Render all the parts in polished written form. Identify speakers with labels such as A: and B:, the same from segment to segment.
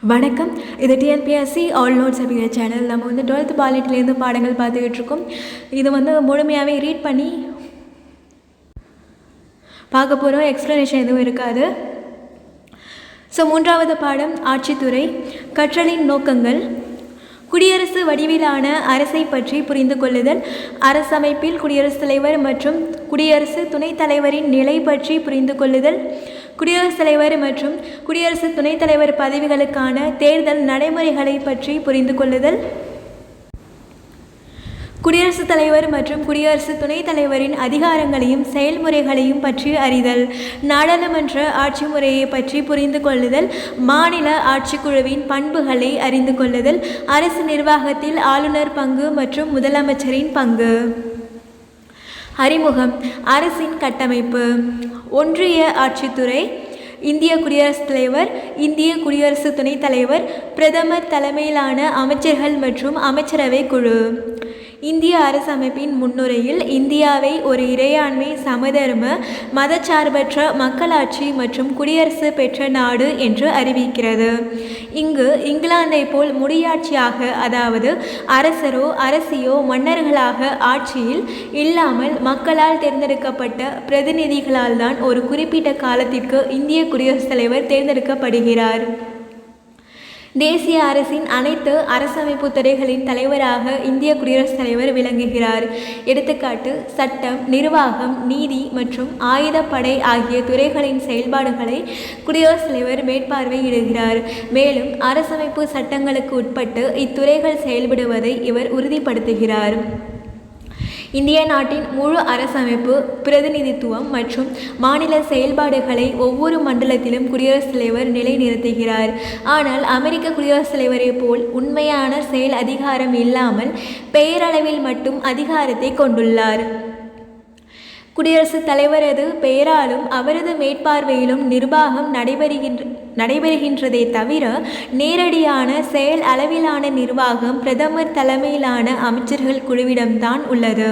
A: வணக்கம். இது TNPSC all notes அப்படிங்கிற சேனல். நம்ம வந்து 12th பாலிட்டிலேருந்து பாடங்கள் பார்த்துக்கிட்டு இருக்கோம். இது வந்து முழுமையாகவே ரீட் பண்ணி பார்க்க போகிறோம். எக்ஸ்ப்ளனேஷன் எதுவும் இருக்காது. ஸோ 3வது பாடம் ஆட்சித்துறை. கற்றலின் நோக்கங்கள். குடியரசு வடிவிலான அரசை பற்றி புரிந்து கொள்ளுதல். அரசமைப்பில் குடியரசுத் தலைவர் மற்றும் குடியரசு துணைத் தலைவரின் நிலை பற்றி புரிந்து கொள்ளுதல். குடியரசுத் தலைவர் மற்றும் குடியரசு துணைத் தலைவர் பதவிகளுக்கான தேர்தல் நடைமுறைகளை பற்றி புரிந்து கொள்ளுதல். குடியரசுத் தலைவர் மற்றும் குடியரசு துணைத் தலைவரின் அதிகாரங்களையும் செயல்முறைகளையும் பற்றி அறிதல். நாடாளுமன்ற ஆட்சி முறையை பற்றி புரிந்து கொள்ளுதல். மாநில ஆட்சிக்குழுவின் பண்புகளை அறிந்து கொள்ளுதல். அரசு நிர்வாகத்தில் ஆளுநர் பங்கு மற்றும் முதலமைச்சரின் பங்கு. அறிமுகம். அரசின் கட்டமைப்பு. ஒன்றிய ஆட்சித்துறை. இந்திய குடியரசுத் தலைவர், இந்திய குடியரசு துணைத் தலைவர், பிரதமர் தலைமையிலான அமைச்சர்கள் மற்றும் அமைச்சரவை குழு. இந்திய அரசமைப்பின் முன்னுரையில் இந்தியாவை ஒரு இறையாண்மை, சமதர்ம, மதச்சார்பற்ற மக்களாட்சி மற்றும் குடியரசு பெற்ற நாடு என்று அறிவிக்கிறது. இங்கு இங்கிலாந்தை போல் முடியாட்சியாக, அதாவது அரசரோ அரசியோ மன்னர்களாக ஆட்சியில் இல்லாமல் மக்களால் தேர்ந்தெடுக்கப்பட்ட பிரதிநிதிகளால் தான் ஒரு குறிப்பிட்ட காலத்திற்கு இந்திய குடியரசுத் தலைவர் தேர்ந்தெடுக்கப்படுகிறார். தேசிய அரசின் அனைத்து அரசமைப்பு துறைகளின் தலைவராக இந்திய குடியரசுத் தலைவர் விளங்குகிறார். எடுத்துக்காட்டு: சட்டம், நிர்வாகம், நீதி மற்றும் ஆயுதப்படை ஆகிய துறைகளின் செயல்பாடுகளை குடியரசுத் தலைவர் மேற்பார்வையிடுகிறார். மேலும் அரசமைப்பு சட்டங்களுக்கு உட்பட்டு இத்துறைகள் செயல்படுவதை இவர் உறுதிப்படுத்துகிறார். இந்திய நாட்டின் முழு அரசமைப்பு, பிரதிநிதித்துவம் மற்றும் மாநில செயல்பாடுகளை ஒவ்வொரு மண்டலத்திலும் குடியரசுத் தலைவர் நிலைநிறுத்துகிறார். ஆனால் அமெரிக்க குடியரசுத் தலைவரை போல் உண்மையான செயல் அதிகாரம் இல்லாமல் பெயரளவில் மட்டும் அதிகாரத்தை கொண்டுள்ளார். குடியரசுத் தலைவரது பெயராலும் அவரது மேற்பார்வையிலும் நிர்வாகம் நடைபெறுகின்றதே தவிர நேரடியான செயல் அளவிலான நிர்வாகம் பிரதமர் தலைமையிலான அமைச்சர்கள் குழுவிடம்தான் உள்ளது.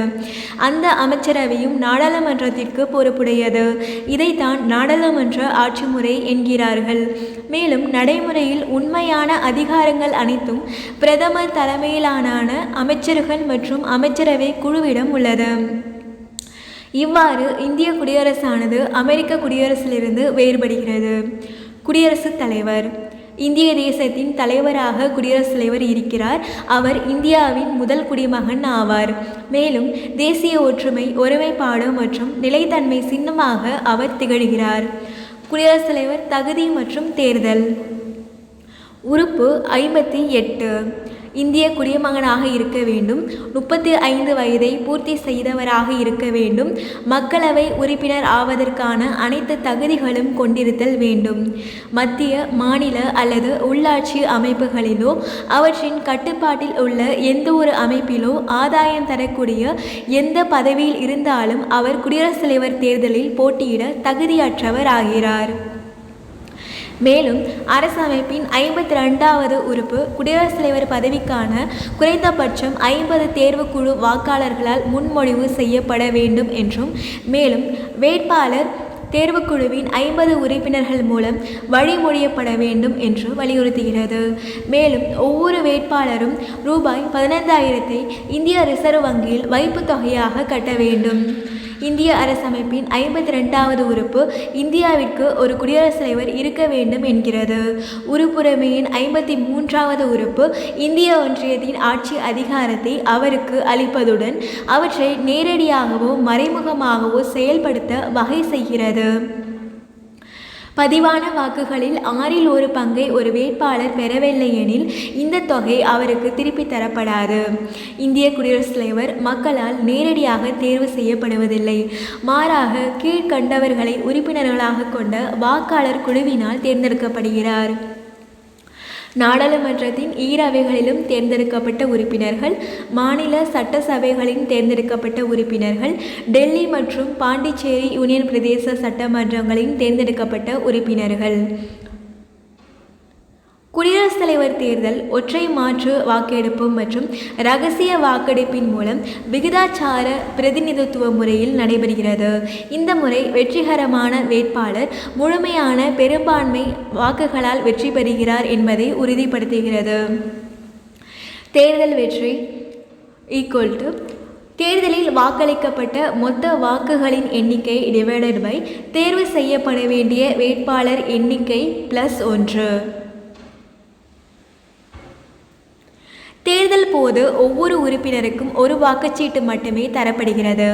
A: அந்த அமைச்சரவையும் நாடாளுமன்றத்திற்கு பொறுப்புடையது. இதைத்தான் நாடாளுமன்ற ஆட்சி முறை என்கிறார்கள். மேலும் நடைமுறையில் உண்மையான அதிகாரங்கள் அனைத்தும் பிரதமர் தலைமையிலான அமைச்சர்கள் மற்றும் அமைச்சரவை குழுவிடம் உள்ளது. இவ்வாறு இந்திய குடியரசானது அமெரிக்க குடியரசிலிருந்து வேறுபடுகிறது. குடியரசுத் தலைவர். இந்திய தேசத்தின் தலைவராக குடியரசுத் தலைவர் இருக்கிறார். அவர் இந்தியாவின் முதல் குடிமகன் ஆவார். மேலும் தேசிய ஒற்றுமை, ஒருமைப்பாடு மற்றும் நிலைத்தன்மை சின்னமாக அவர் திகழ்கிறார். குடியரசுத் தலைவர் தகுதி மற்றும் தேர்தல். உறுப்பு 58. இந்திய குடிமகனாக இருக்க வேண்டும். 35 வயதை பூர்த்தி செய்தவராக இருக்க வேண்டும். மக்களவை உறுப்பினர் ஆவதற்கான அனைத்து தகுதிகளும் கொண்டிருத்தல் வேண்டும். மத்திய, மாநில அல்லது உள்ளாட்சி அமைப்புகளிலோ அவற்றின் கட்டுப்பாட்டில் உள்ள எந்த ஒரு அமைப்பிலோ ஆதாயம் தரக்கூடிய எந்த பதவியில் இருந்தாலும் அவர் குடியரசுத் தலைவர் தேர்தலில் போட்டியிட தகுதியற்றவர் ஆகிறார். மேலும் அரசமைப்பின் 52வது உறுப்பு குடியரசுத் தலைவர் பதவிக்கான குறைந்தபட்சம் 50 தேர்வுக்குழு வாக்காளர்களால் முன்மொழிவு செய்யப்பட வேண்டும் என்றும், மேலும் வேட்பாளர் தேர்வுக்குழுவின் 50 உறுப்பினர்கள் மூலம் வழிமொழியப்பட வேண்டும் என்று வலியுறுத்துகிறது. மேலும் ஒவ்வொரு வேட்பாளரும் ரூபாய் 15,000 இந்திய ரிசர்வ் வங்கியில் வைப்பு தொகையாக கட்ட வேண்டும். இந்திய அரசமைப்பின் 52வது உறுப்பு இந்தியாவிற்கு ஒரு குடியரசுத் தலைவர் இருக்க வேண்டும் என்கிறது. உறுப்புரிமையின் 53வது உறுப்பு இந்திய ஒன்றியத்தின் ஆட்சி அதிகாரத்தை அவருக்கு அளிப்பதுடன் அவற்றை நேரடியாகவோ மறைமுகமாகவோ செயல்படுத்த வகை செய்கிறது. பதிவான வாக்குகளில் 1/6 பங்கை ஒரு வேட்பாளர் பெறவில்லை எனில் இந்த தொகை அவருக்கு திருப்பி தரப்படாது. இந்திய குடியரசுத் தலைவர் மக்களால் நேரடியாக தேர்வு செய்யப்படுவதில்லை. மாறாக கீழ்கண்டவர்களை உறுப்பினர்களாக கொண்ட வாக்காளர் குழுவினால் தேர்ந்தெடுக்கப்படுகிறார். நாடாளுமன்றத்தின் ஈரவைகளிலும் தேர்ந்தெடுக்கப்பட்ட உறுப்பினர்கள், மாநில சட்டசபைகளின் தேர்ந்தெடுக்கப்பட்ட உறுப்பினர்கள், டெல்லி மற்றும் பாண்டிச்சேரி யூனியன் பிரதேச சட்டமன்றங்களின் தேர்ந்தெடுக்கப்பட்ட உறுப்பினர்கள். குடியரசுத் தலைவர் தேர்தல் ஒற்றை மாற்று வாக்கெடுப்பு மற்றும் இரகசிய வாக்கெடுப்பின் மூலம் விகிதாச்சார பிரதிநிதித்துவ முறையில் நடைபெறுகிறது. இந்த முறை வெற்றிகரமான வேட்பாளர் முழுமையான பெரும்பான்மை வாக்குகளால் வெற்றி பெறுகிறார் என்பதை உறுதிப்படுத்துகிறது. தேர்தல் வெற்றி தேர்தலில் வாக்களிக்கப்பட்ட மொத்த வாக்குகளின் எண்ணிக்கை டிவைடட் பை தேர்வு செய்யப்பட வேண்டிய வேட்பாளர் எண்ணிக்கை +1. தேர்தல் போது ஒவ்வொரு உறுப்பினருக்கும் ஒரு வாக்குச்சீட்டு மட்டுமே தரப்படுகிறது.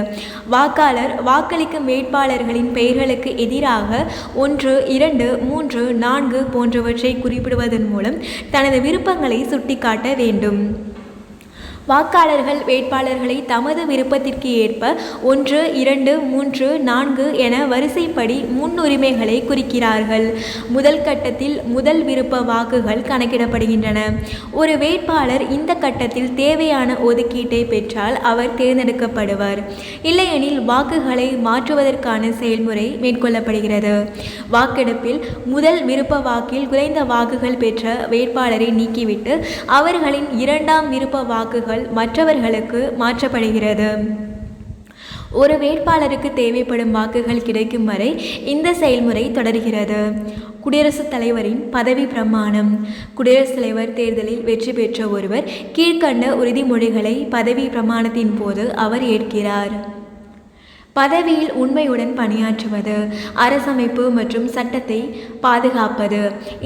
A: வாக்காளர் வாக்களிக்கும் வேட்பாளர்களின் பெயர்களுக்கு எதிராக 1, 2, 3, 4 போன்றவற்றை குறிப்பிடுவதன் மூலம் தனது விருப்பங்களை சுட்டிக்காட்ட வேண்டும். வாக்காளர்கள் வேட்பாளர்களை தமது விருப்பத்திற்கு ஏற்ப 1, 2, 3, 4 என வரிசைப்படி முன்னுரிமைகளை குறிக்கிறார்கள். முதல் கட்டத்தில் முதல் விருப்ப வாக்குகள் கணக்கிடப்படுகின்றன. ஒரு வேட்பாளர் இந்த கட்டத்தில் தேவையான ஒதுக்கீட்டை பெற்றால் அவர் தேர்ந்தெடுக்கப்படுவார். இல்லையெனில் வாக்குகளை மாற்றுவதற்கான செயல்முறை மேற்கொள்ளப்படுகிறது. வாக்கெடுப்பில் முதல் விருப்ப வாக்கில் குறைந்த வாக்குகள் பெற்ற வேட்பாளரை நீக்கிவிட்டு அவர்களின் இரண்டாம் விருப்ப வாக்குகள் மற்றவர்களுக்கு மாற்றப்படுகிறது. ஒரு வேட்பாளருக்கு தேவைப்படும் வாக்குகள் கிடைக்கும் வரை இந்த செயல்முறை தொடர்கிறது. குடியரசுத் தலைவரின் பதவி பிரமாணம். குடியரசுத் தலைவர் தேர்தலில் வெற்றி பெற்ற ஒருவர் கீழ்க்கண்ட உறுதிமொழிகளை பதவி பிரமாணத்தின் போது அவர் ஏற்கிறார். பதவியில் உண்மையுடன் பணியாற்றுவது, அரசமைப்பு மற்றும் சட்டத்தை பாதுகாப்பது,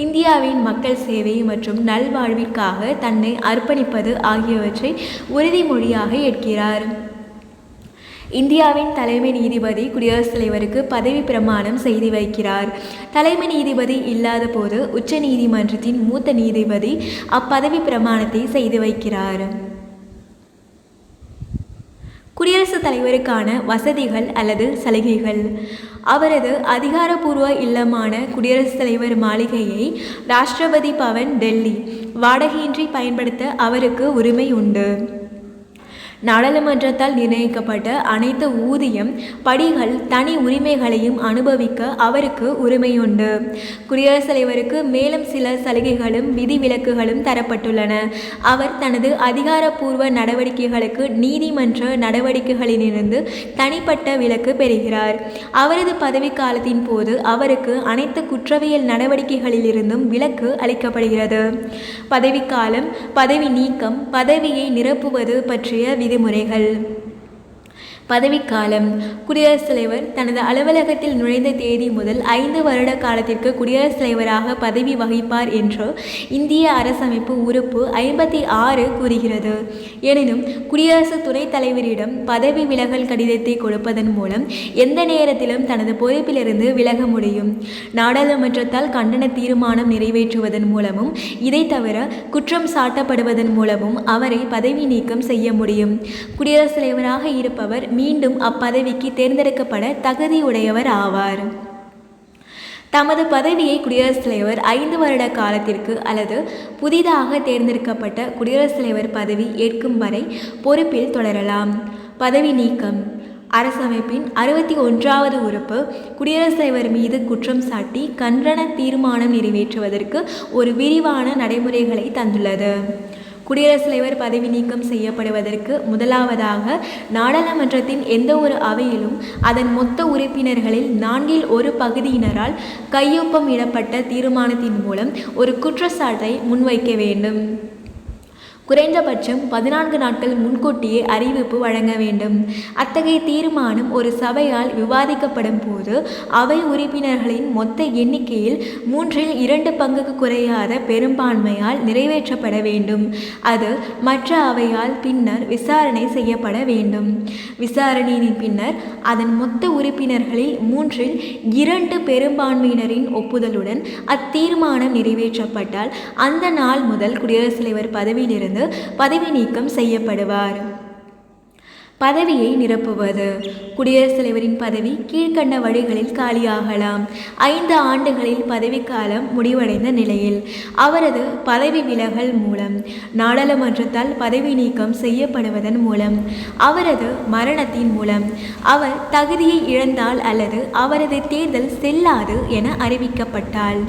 A: இந்தியாவின் மக்கள் சேவை மற்றும் நல்வாழ்விற்காக தன்னை அர்ப்பணிப்பது ஆகியவற்றை உறுதிமொழியாக ஏற்கிறார். இந்தியாவின் தலைமை நீதிபதி குடியரசுத் தலைவருக்கு பதவி பிரமாணம் செய்து வைக்கிறார். தலைமை நீதிபதி இல்லாத போது உச்ச நீதிமன்றத்தின் மூத்த நீதிபதி அப்பதவி பிரமாணத்தை செய்து வைக்கிறார். குடியரசுத் தலைவருக்கான வசதிகள் அல்லது சலுகைகள். அவரது அதிகாரப்பூர்வ இல்லமான குடியரசுத் தலைவர் மாளிகையை ராஷ்டிரபதி பவன், டெல்லி வாடகையின்றி பயன்படுத்த அவருக்கு உரிமை உண்டு. நாடாளுமன்றத்தால் நிர்ணயிக்கப்பட்ட அனைத்து ஊதியம், படிகள், தனி உரிமைகளையும் அனுபவிக்க அவருக்கு உரிமையுண்டு. குடியரசுத் தலைவருக்கு மேலும் சில சலுகைகளும் விதிவிலக்குகளும் தரப்பட்டுள்ளன. அவர் தனது அதிகாரப்பூர்வ நடவடிக்கைகளுக்கு நீதிமன்ற நடவடிக்கைகளிலிருந்து தனிப்பட்ட விலக்கு பெறுகிறார். அவரது பதவிக்காலத்தின் போது அவருக்கு அனைத்து குற்றவியல் நடவடிக்கைகளிலிருந்தும் விலக்கு அளிக்கப்படுகிறது. பதவிக்காலம், பதவி நீக்கம், பதவியை நிரப்புவது பற்றிய விதிமுறைகள். பதவிக்காலம். குடியரசுத் தலைவர் தனது அலுவலகத்தில் நுழைந்த தேதி முதல் 5 வருட காலத்திற்கு குடியரசுத் தலைவராக பதவி வகிப்பார் என்று இந்திய அரசமைப்பு உறுப்பு 56 கூறுகிறது. எனினும் குடியரசு துணைத் தலைவரிடம் பதவி விலகல் கடிதத்தை கொடுப்பதன் மூலம் எந்த நேரத்திலும் தனது பொறுப்பிலிருந்து விலக முடியும். நாடாளுமன்றத்தால் கண்டன தீர்மானம் நிறைவேற்றுவதன் மூலமும் இதை தவிர குற்றம் சாட்டப்படுவதன் மூலமும் அவரை பதவி நீக்கம் செய்ய முடியும். குடியரசுத் தலைவராக இருப்பவர் மீண்டும் அப்பதவிக்கு தேர்ந்தெடுக்கப்பட தகுதியுடையவர் ஆவார். தமது பதவியை குடியரசுத் தலைவர் 5 வருட காலத்திற்கு அல்லது புதிதாக தேர்ந்தெடுக்கப்பட்ட குடியரசுத் தலைவர் பதவி ஏற்கும் வரை பொறுப்பில் தொடரலாம். பதவி நீக்கம். அரசமைப்பின் 61வது உறுப்பு குடியரசுத் தலைவர் மீது குற்றம் சாட்டி கண்டன தீர்மானம் நிறைவேற்றுவதற்கு ஒரு விரிவான நடைமுறைகளை தந்துள்ளது. குடியரசுத் தலைவர் பதவி நீக்கம் செய்யப்படுவதற்கு முதலாவதாக நாடாளுமன்றத்தின் எந்த ஒரு அவையிலும் அதன் மொத்த உறுப்பினர்களில் 1/4 பகுதியினரால் கையொப்பம் இடப்பட்ட தீர்மானத்தின் மூலம் ஒரு குற்றச்சாட்டை முன்வைக்க வேண்டும். குறைந்தபட்சம் 14 நாட்கள் முன்கூட்டியே அறிவிப்பு வழங்க வேண்டும். அத்தகைய தீர்மானம் ஒரு சபையால் விவாதிக்கப்படும் போது அவை உறுப்பினர்களின் மொத்த எண்ணிக்கையில் 2/3 பங்குக்கு குறையாத பெரும்பான்மையால் நிறைவேற்றப்பட வேண்டும். அது மற்ற அவையால் பின்னர் விசாரணை செய்யப்பட வேண்டும். விசாரணையின் பின்னர் அதன் மொத்த உறுப்பினர்களில் 2/3 பெரும்பான்மையினரின் ஒப்புதலுடன் அத்தீர்மானம் நிறைவேற்றப்பட்டால் அந்த நாள் முதல் குடியரசுத் தலைவர் பதவியிலிருந்து பதவி நீக்கம் செய்யப்படுவார். பதவியை நிரப்புவது. குடியரசுத் தலைவரின் பதவி கீழ்க்கண்ட வழிகளில் காலியாகலாம். 5 ஆண்டுகளில் பதவிக்காலம் முடிவடைந்த நிலையில், அவரது பதவி விலகல் மூலம், நாடாளுமன்றத்தால் பதவி நீக்கம் செய்யப்படுவதன் மூலம், அவரது மரணத்தின் மூலம், அவர் தகுதியை இழந்தால் அல்லது அவரது தேர்தல் செல்லாது என அறிவிக்கப்பட்டால்.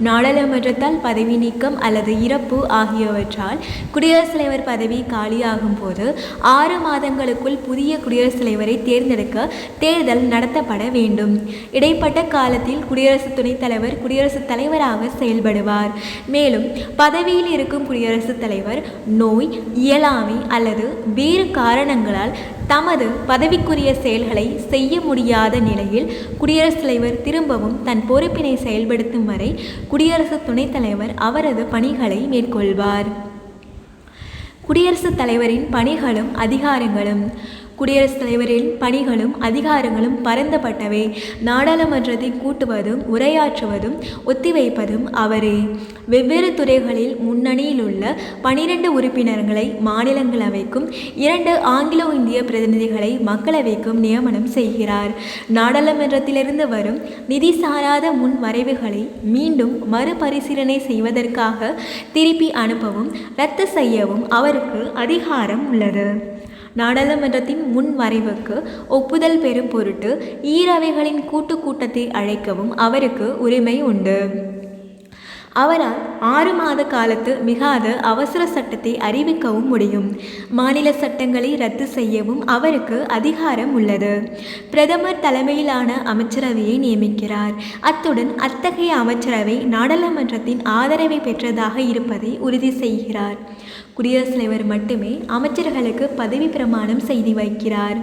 A: நாடாளுமன்றத்தால் பதவி நீக்கம் அல்லது இறப்பு ஆகியவற்றால் குடியரசுத் தலைவர் பதவி காலியாகும் போது 6 மாதங்களுக்குள் புதிய குடியரசுத் தலைவரை தேர்ந்தெடுக்க தேர்தல் நடத்தப்பட வேண்டும். இடைப்பட்ட காலத்தில் குடியரசு துணைத் தலைவர் குடியரசுத் தலைவராக செயல்படுவார். மேலும் பதவியில் இருக்கும் குடியரசுத் தலைவர் நோய், இயலாமை அல்லது வேறு காரணங்களால் தமது பதவிக்குரிய செயல்களை செய்ய முடியாத நிலையில் குடியரசுத் தலைவர் திரும்பவும் தன் பொறுப்பினை செயல்படுத்தும் வரை குடியரசு துணைத் தலைவர் அவரது பணிகளை மேற்கொள்வார். குடியரசுத் தலைவரின் பணிகளும் அதிகாரங்களும். குடியரசுத் தலைவரின் பணிகளும் அதிகாரங்களும் பரந்தப்பட்டவை. நாடாளுமன்றத்தை கூட்டுவதும் உரையாற்றுவதும் ஒத்திவைப்பதும் அவரே. வெவ்வேறு துறைகளில் முன்னணியில் உள்ள 12 உறுப்பினர்களை மாநிலங்களவைக்கும் 2 ஆங்கிலோ இந்திய பிரதிநிதிகளை மக்களவைக்கும் நியமனம் செய்கிறார். நாடாளுமன்றத்திலிருந்து வரும் நிதி சாராத முன் வரைவுகளை மீண்டும் மறுபரிசீலனை செய்வதற்காக திருப்பி அனுப்பவும் ரத்து செய்யவும் அவருக்கு அதிகாரம் உள்ளது. நாடாளுமன்றத்தின் முன் வரைவுக்கு ஒப்புதல் பெறும் பொருட்டு ஈரவைகளின் கூட்டத்தை அழைக்கவும் அவருக்கு உரிமை உண்டு. அவரால் 6 மாத காலத்து மிகாத அவசர சட்டத்தை அறிவிக்கவும் முடியும். மாநில சட்டங்களை ரத்து செய்யவும் அவருக்கு அதிகாரம் உள்ளது. பிரதமர் தலைமையிலான அமைச்சரவையை நியமிக்கிறார். அத்துடன் அத்தகைய அமைச்சரவை நாடாளுமன்றத்தின் ஆதரவை பெற்றதாக இருப்பதை உறுதி செய்கிறார். குடியரசுத் தலைவர் மட்டுமே அமைச்சர்களுக்கு பதவி பிரமாணம் செய்து வைக்கிறார்.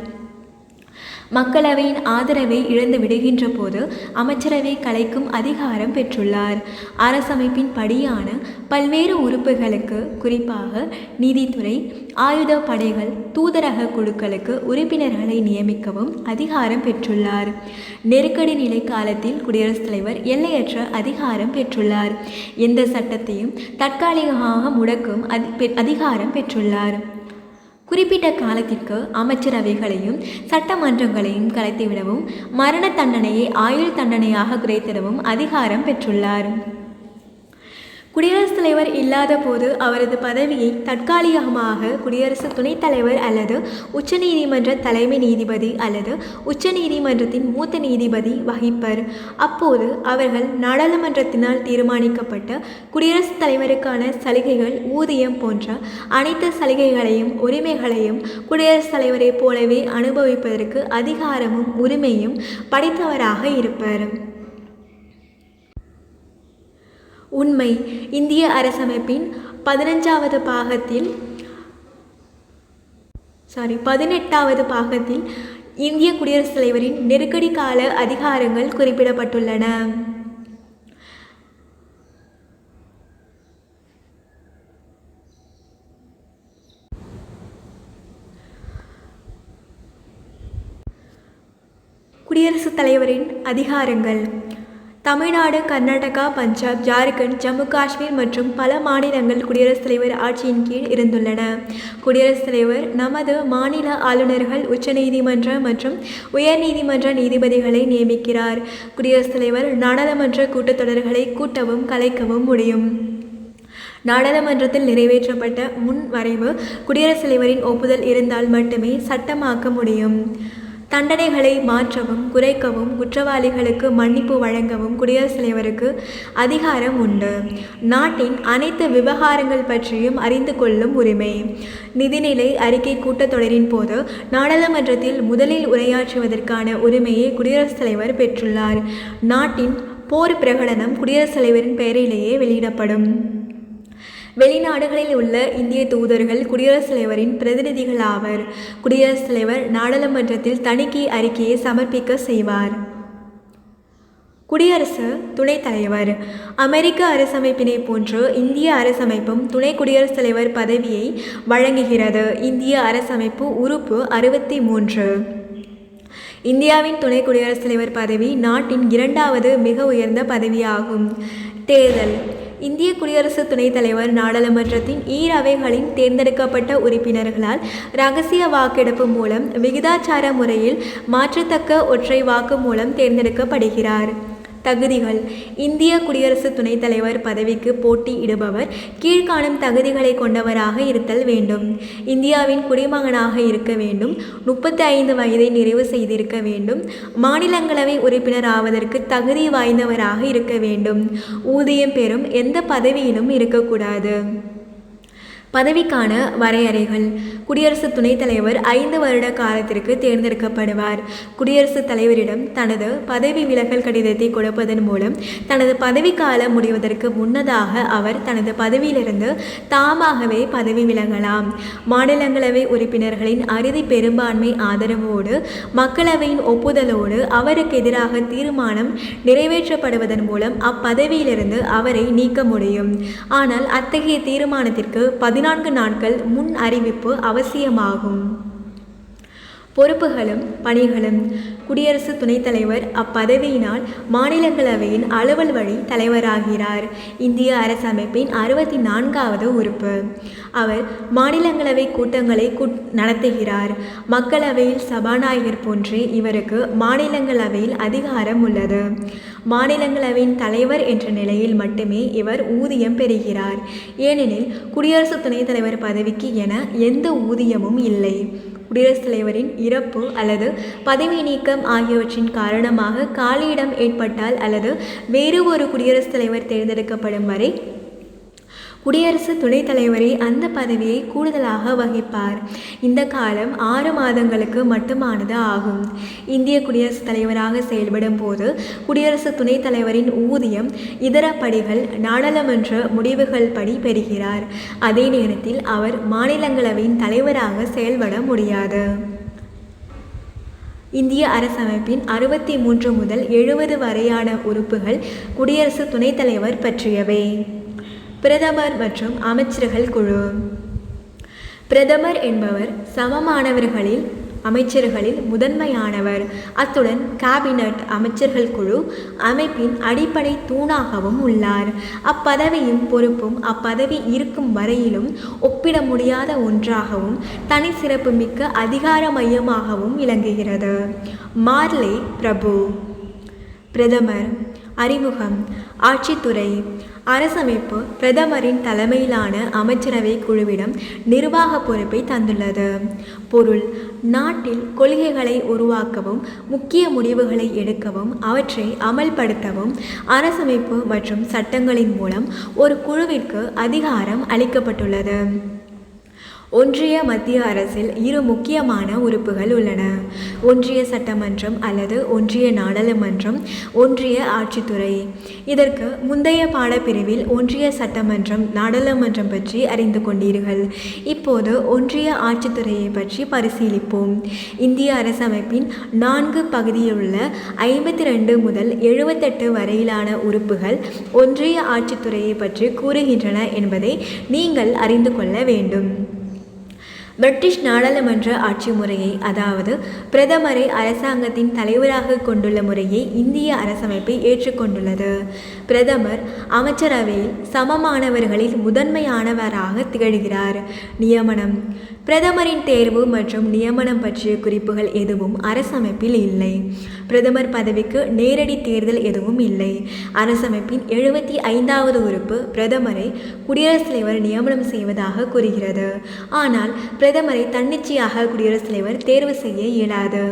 A: மக்களவையின் ஆதரவை இழந்து விடுகின்ற போது அமைச்சரவை கலைக்கும் அதிகாரம் பெற்றுள்ளார். அரசமைப்பின் படியான பல்வேறு உறுப்புகளுக்கு, குறிப்பாக நீதித்துறை, ஆயுத படைகள், தூதரக குழுக்களுக்கு உறுப்பினர்களை நியமிக்கவும் அதிகாரம் பெற்றுள்ளார். நெருக்கடி நிலை காலத்தில் குடியரசுத் தலைவர் எல்லையற்ற அதிகாரம் பெற்றுள்ளார். எந்த சட்டத்தையும் தற்காலிகமாக முடக்கும் அதிகாரம் பெற்றுள்ளார். குறிப்பிட்ட காலத்திற்கு அமைச்சரவைகளையும் சட்டமன்றங்களையும் கலைத்துவிடவும் மரண தண்டனையை ஆயுள் தண்டனையாக குறைத்திடவும் அதிகாரம் பெற்றுள்ளார். குடியரசுத் தலைவர் இல்லாத போது அவரது பதவியை தற்காலிகமாக குடியரசு துணைத் தலைவர் அல்லது உச்சநீதிமன்ற தலைமை நீதிபதி அல்லது உச்சநீதிமன்றத்தின் மூத்த நீதிபதி வகிப்பர். அப்போது அவர்கள் நாடாளுமன்றத்தினால் தீர்மானிக்கப்பட்ட குடியரசுத் தலைவருக்கான சலுகைகள், ஊதியம் போன்ற அனைத்து சலுகைகளையும் உரிமைகளையும் குடியரசுத் தலைவரைப் போலவே அனுபவிப்பதற்கு அதிகாரமும் உரிமையும் படைத்தவராக இருப்பர். உண்மை. இந்திய அரசமைப்பின் 18வது பாகத்தில் இந்திய குடியரசுத் தலைவரின் நெருக்கடி கால அதிகாரங்கள் குறிப்பிடப்பட்டுள்ளன. குடியரசுத் தலைவரின் அதிகாரங்கள். தமிழ்நாடு, கர்நாடகா, பஞ்சாப், ஜார்க்கண்ட், ஜம்மு காஷ்மீர் மற்றும் பல மாநிலங்கள் குடியரசுத் தலைவர் ஆட்சியின் கீழ் இருந்துள்ளன. குடியரசுத் தலைவர் நமது மாநில ஆளுநர்கள், உச்சநீதிமன்ற மற்றும் உயர்நீதிமன்ற நீதிபதிகளை நியமிக்கிறார். குடியரசுத் தலைவர் நாடாளுமன்ற கூட்டத்தொடர்களை கூட்டவும் கலைக்கவும் முடியும். நாடாளுமன்றத்தில் நிறைவேற்றப்பட்ட முன் வரைவு குடியரசுத் தலைவரின் ஒப்புதல் இருந்தால் மட்டுமே சட்டமாக்க முடியும். தண்டனைகளை மாற்றவும் குறைக்கவும் குற்றவாளிகளுக்கு மன்னிப்பு வழங்கவும் குடியரசுத் தலைவருக்கு அதிகாரம் உண்டு. நாட்டின் அனைத்து விவகாரங்கள் பற்றியும் அறிந்து கொள்ளும் உரிமை. நிதிநிலை அறிக்கை கூட்டத்தொடரின் போது நாடாளுமன்றத்தில் முதலில் உரையாற்றுவதற்கான உரிமையை குடியரசுத் தலைவர் பெற்றுள்ளார். நாட்டின் போர் பிரகடனம் குடியரசுத் தலைவரின் பெயரிலேயே வெளியிடப்படும். வெளிநாடுகளில் உள்ள இந்திய தூதர்கள் குடியரசுத் தலைவரின் பிரதிநிதிகள் ஆவர். குடியரசுத் தலைவர் நாடாளுமன்றத்தில் தணிக்கை அறிக்கையை சமர்ப்பிக்க செய்வார். குடியரசு துணைத் தலைவர். அமெரிக்க அரசமைப்பினை போன்று இந்திய அரசமைப்பும் துணை குடியரசுத் தலைவர் பதவியை வழங்குகிறது. இந்திய அரசமைப்பு உறுப்பு 63. இந்தியாவின் துணை குடியரசுத் தலைவர் பதவி நாட்டின் 2வது மிக உயர்ந்த பதவியாகும். தேர்தல். இந்திய குடியரசு துணைத் தலைவர் நாடாளுமன்றத்தின் ஈரவைகளின் தேர்ந்தெடுக்கப்பட்ட உறுப்பினர்களால் இரகசிய வாக்கெடுப்பு மூலம் விகிதாச்சார முறையில் மாற்றத்தக்க ஒற்றை வாக்கு மூலம் தேர்ந்தெடுக்கப்படுகிறார். தகுதிகள். இந்திய குடியரசு துணைத் தலைவர் பதவிக்கு போட்டியிடுபவர் கீழ்காணும் தகுதிகளை கொண்டவராக இருத்தல் வேண்டும். இந்தியாவின் குடிமகனாக இருக்க வேண்டும். 35 வயதை நிறைவு செய்திருக்க வேண்டும். மாநிலங்களவை உறுப்பினர் ஆவதற்கு தகுதி வாய்ந்தவராக இருக்க வேண்டும். ஊதியம் பெறும் எந்த பதவியிலும் இருக்கக்கூடாது. பதவிக்கான வரையறைகள். குடியரசு துணைத் தலைவர் 5 வருட காலத்திற்கு தேர்ந்தெடுக்கப்படுவார். குடியரசுத் தலைவரிடம் தனது பதவி விலகல் கடிதத்தை கொடுப்பதன் மூலம் தனது பதவிக்காலம் முடிவதற்கு முன்னதாக அவர் தனது பதவியிலிருந்து தாமாகவே பதவி விலகலாம். மாநிலங்களவை உறுப்பினர்களின் அறுதி பெரும்பான்மை ஆதரவோடு மக்களவையின் ஒப்புதலோடு அவருக்கு எதிராக தீர்மானம் நிறைவேற்றப்படுவதன் மூலம் அப்பதவியிலிருந்து அவரை நீக்க முடியும். ஆனால் அத்தகைய தீர்மானத்திற்கு 14 நாட்கள் முன் அறிவிப்பு அவசியமாகும். பொறுப்புகளும் பணிகளும். குடியரசு துணைத் தலைவர் அப்பதவியினால் மாநிலங்களவையின் அலுவல் வழி தலைவராகிறார். இந்திய அரசமைப்பின் 64வது உறுப்பு. அவர் மாநிலங்களவை கூட்டங்களை நடத்துகிறார். மக்களவையில் சபாநாயகர் போன்றே இவருக்கு மாநிலங்களவையில் அதிகாரம் உள்ளது. மாநிலங்களவையின் தலைவர் என்ற நிலையில் மட்டுமே இவர் ஊதியம் பெறுகிறார். ஏனெனில் குடியரசு துணைத் தலைவர் பதவிக்கு என எந்த ஊதியமும் இல்லை. குடியரசுத் தலைவரின் இறப்பு அல்லது பதவி நீக்கம் ஆகியவற்றின் காரணமாக காலியிடம் ஏற்பட்டால் அல்லது வேறு ஒரு குடியரசுத் தலைவர் தேர்ந்தெடுக்கப்படும் வரை குடியரசு துணைத் தலைவரே அந்த பதவியை கூடுதலாக வகிப்பார். இந்த காலம் 6 மாதங்களுக்கு மட்டுமானது ஆகும். இந்திய குடியரசுத் தலைவராக செயல்படும் போது குடியரசு துணைத் தலைவரின் ஊதியம் இதர படிகள் நாடாளுமன்ற முடிவுகள் படி பெறுகிறார். அதே நேரத்தில் அவர் மாநிலங்களவையின் தலைவராக செயல்பட முடியாது. இந்திய அரசமைப்பின் 63 முதல் 70 வரையான உறுப்புகள் குடியரசு துணைத் தலைவர் பற்றியவை. பிரதமர் மற்றும் அமைச்சர்கள் குழு. பிரதமர் என்பவர் சமமானவர்களில் அமைச்சர்களில் முதன்மையானவர். அத்துடன் கேபினட் அமைச்சர்கள் குழு அமைப்பின் அடிப்படை தூணாகவும் உள்ளார். அப்பதவியும் பொறுப்பும் அப்பதவி இருக்கும் வரையிலும் ஒப்பிட முடியாத ஒன்றாகவும் தனி சிறப்புமிக்க அதிகார மையமாகவும் விளங்குகிறது. மார்லே பிரபு. பிரதமர். அறிமுகம். ஆட்சித்துறை. அரசமைப்பு பிரதமரின் தலைமையிலான அமைச்சரவை குழுவிடம் நிர்வாக பொறுப்பை தந்துள்ளது. பொருள். நாட்டில் கொள்கைகளை உருவாக்கவும் முக்கிய முடிவுகளை எடுக்கவும் அவற்றை அமல்படுத்தவும் அரசமைப்பு மற்றும் சட்டங்களின் மூலம் ஒரு குழுவிற்கு அதிகாரம் அளிக்கப்பட்டுள்ளது. ஒன்றிய மத்திய அரசில் 2 முக்கியமான உறுப்புகள் உள்ளன. ஒன்றிய சட்டமன்றம் அல்லது ஒன்றிய நாடாளுமன்றம், ஒன்றிய ஆட்சித்துறை. இதற்கு முந்தைய பாடப்பிரிவில் ஒன்றிய சட்டமன்றம் நாடாளுமன்றம் பற்றி அறிந்து கொண்டீர்கள். இப்போது ஒன்றிய ஆட்சித்துறையை பற்றி பரிசீலிப்போம். இந்திய அரசமைப்பின் 4 பகுதியிலுள்ள 52 முதல் 78 வரையிலான உறுப்புகள் ஒன்றிய ஆட்சித்துறையை பற்றி கூறுகின்றன என்பதை நீங்கள் அறிந்து கொள்ள வேண்டும். பிரிட்டிஷ் நாடாளுமன்ற ஆட்சி முறையை, அதாவது பிரதமரை அரசாங்கத்தின் தலைவராக கொண்டுள்ள முறையை இந்திய அரசமைப்பை ஏற்றுக்கொண்டுள்ளது. பிரதமர் அமைச்சரவையில் சமமானவர்களில் முதன்மையானவராக திகழ்கிறார். நியமனம். பிரதமரின் தேர்வு மற்றும் நியமனம் பற்றிய குறிப்புகள் எதுவும் அரசமைப்பில் இல்லை. பிரதமர் பதவிக்கு நேரடி தேர்தல் எதுவும் இல்லை. அரசமைப்பின் 75வது உறுப்பு பிரதமரை குடியரசுத் தலைவர் நியமனம் செய்வதாக கூறுகிறது. ஆனால் பிரதமரை தன்னிச்சையாக குடியரசுத் தலைவர் தேர்வு செய்ய இயலாது.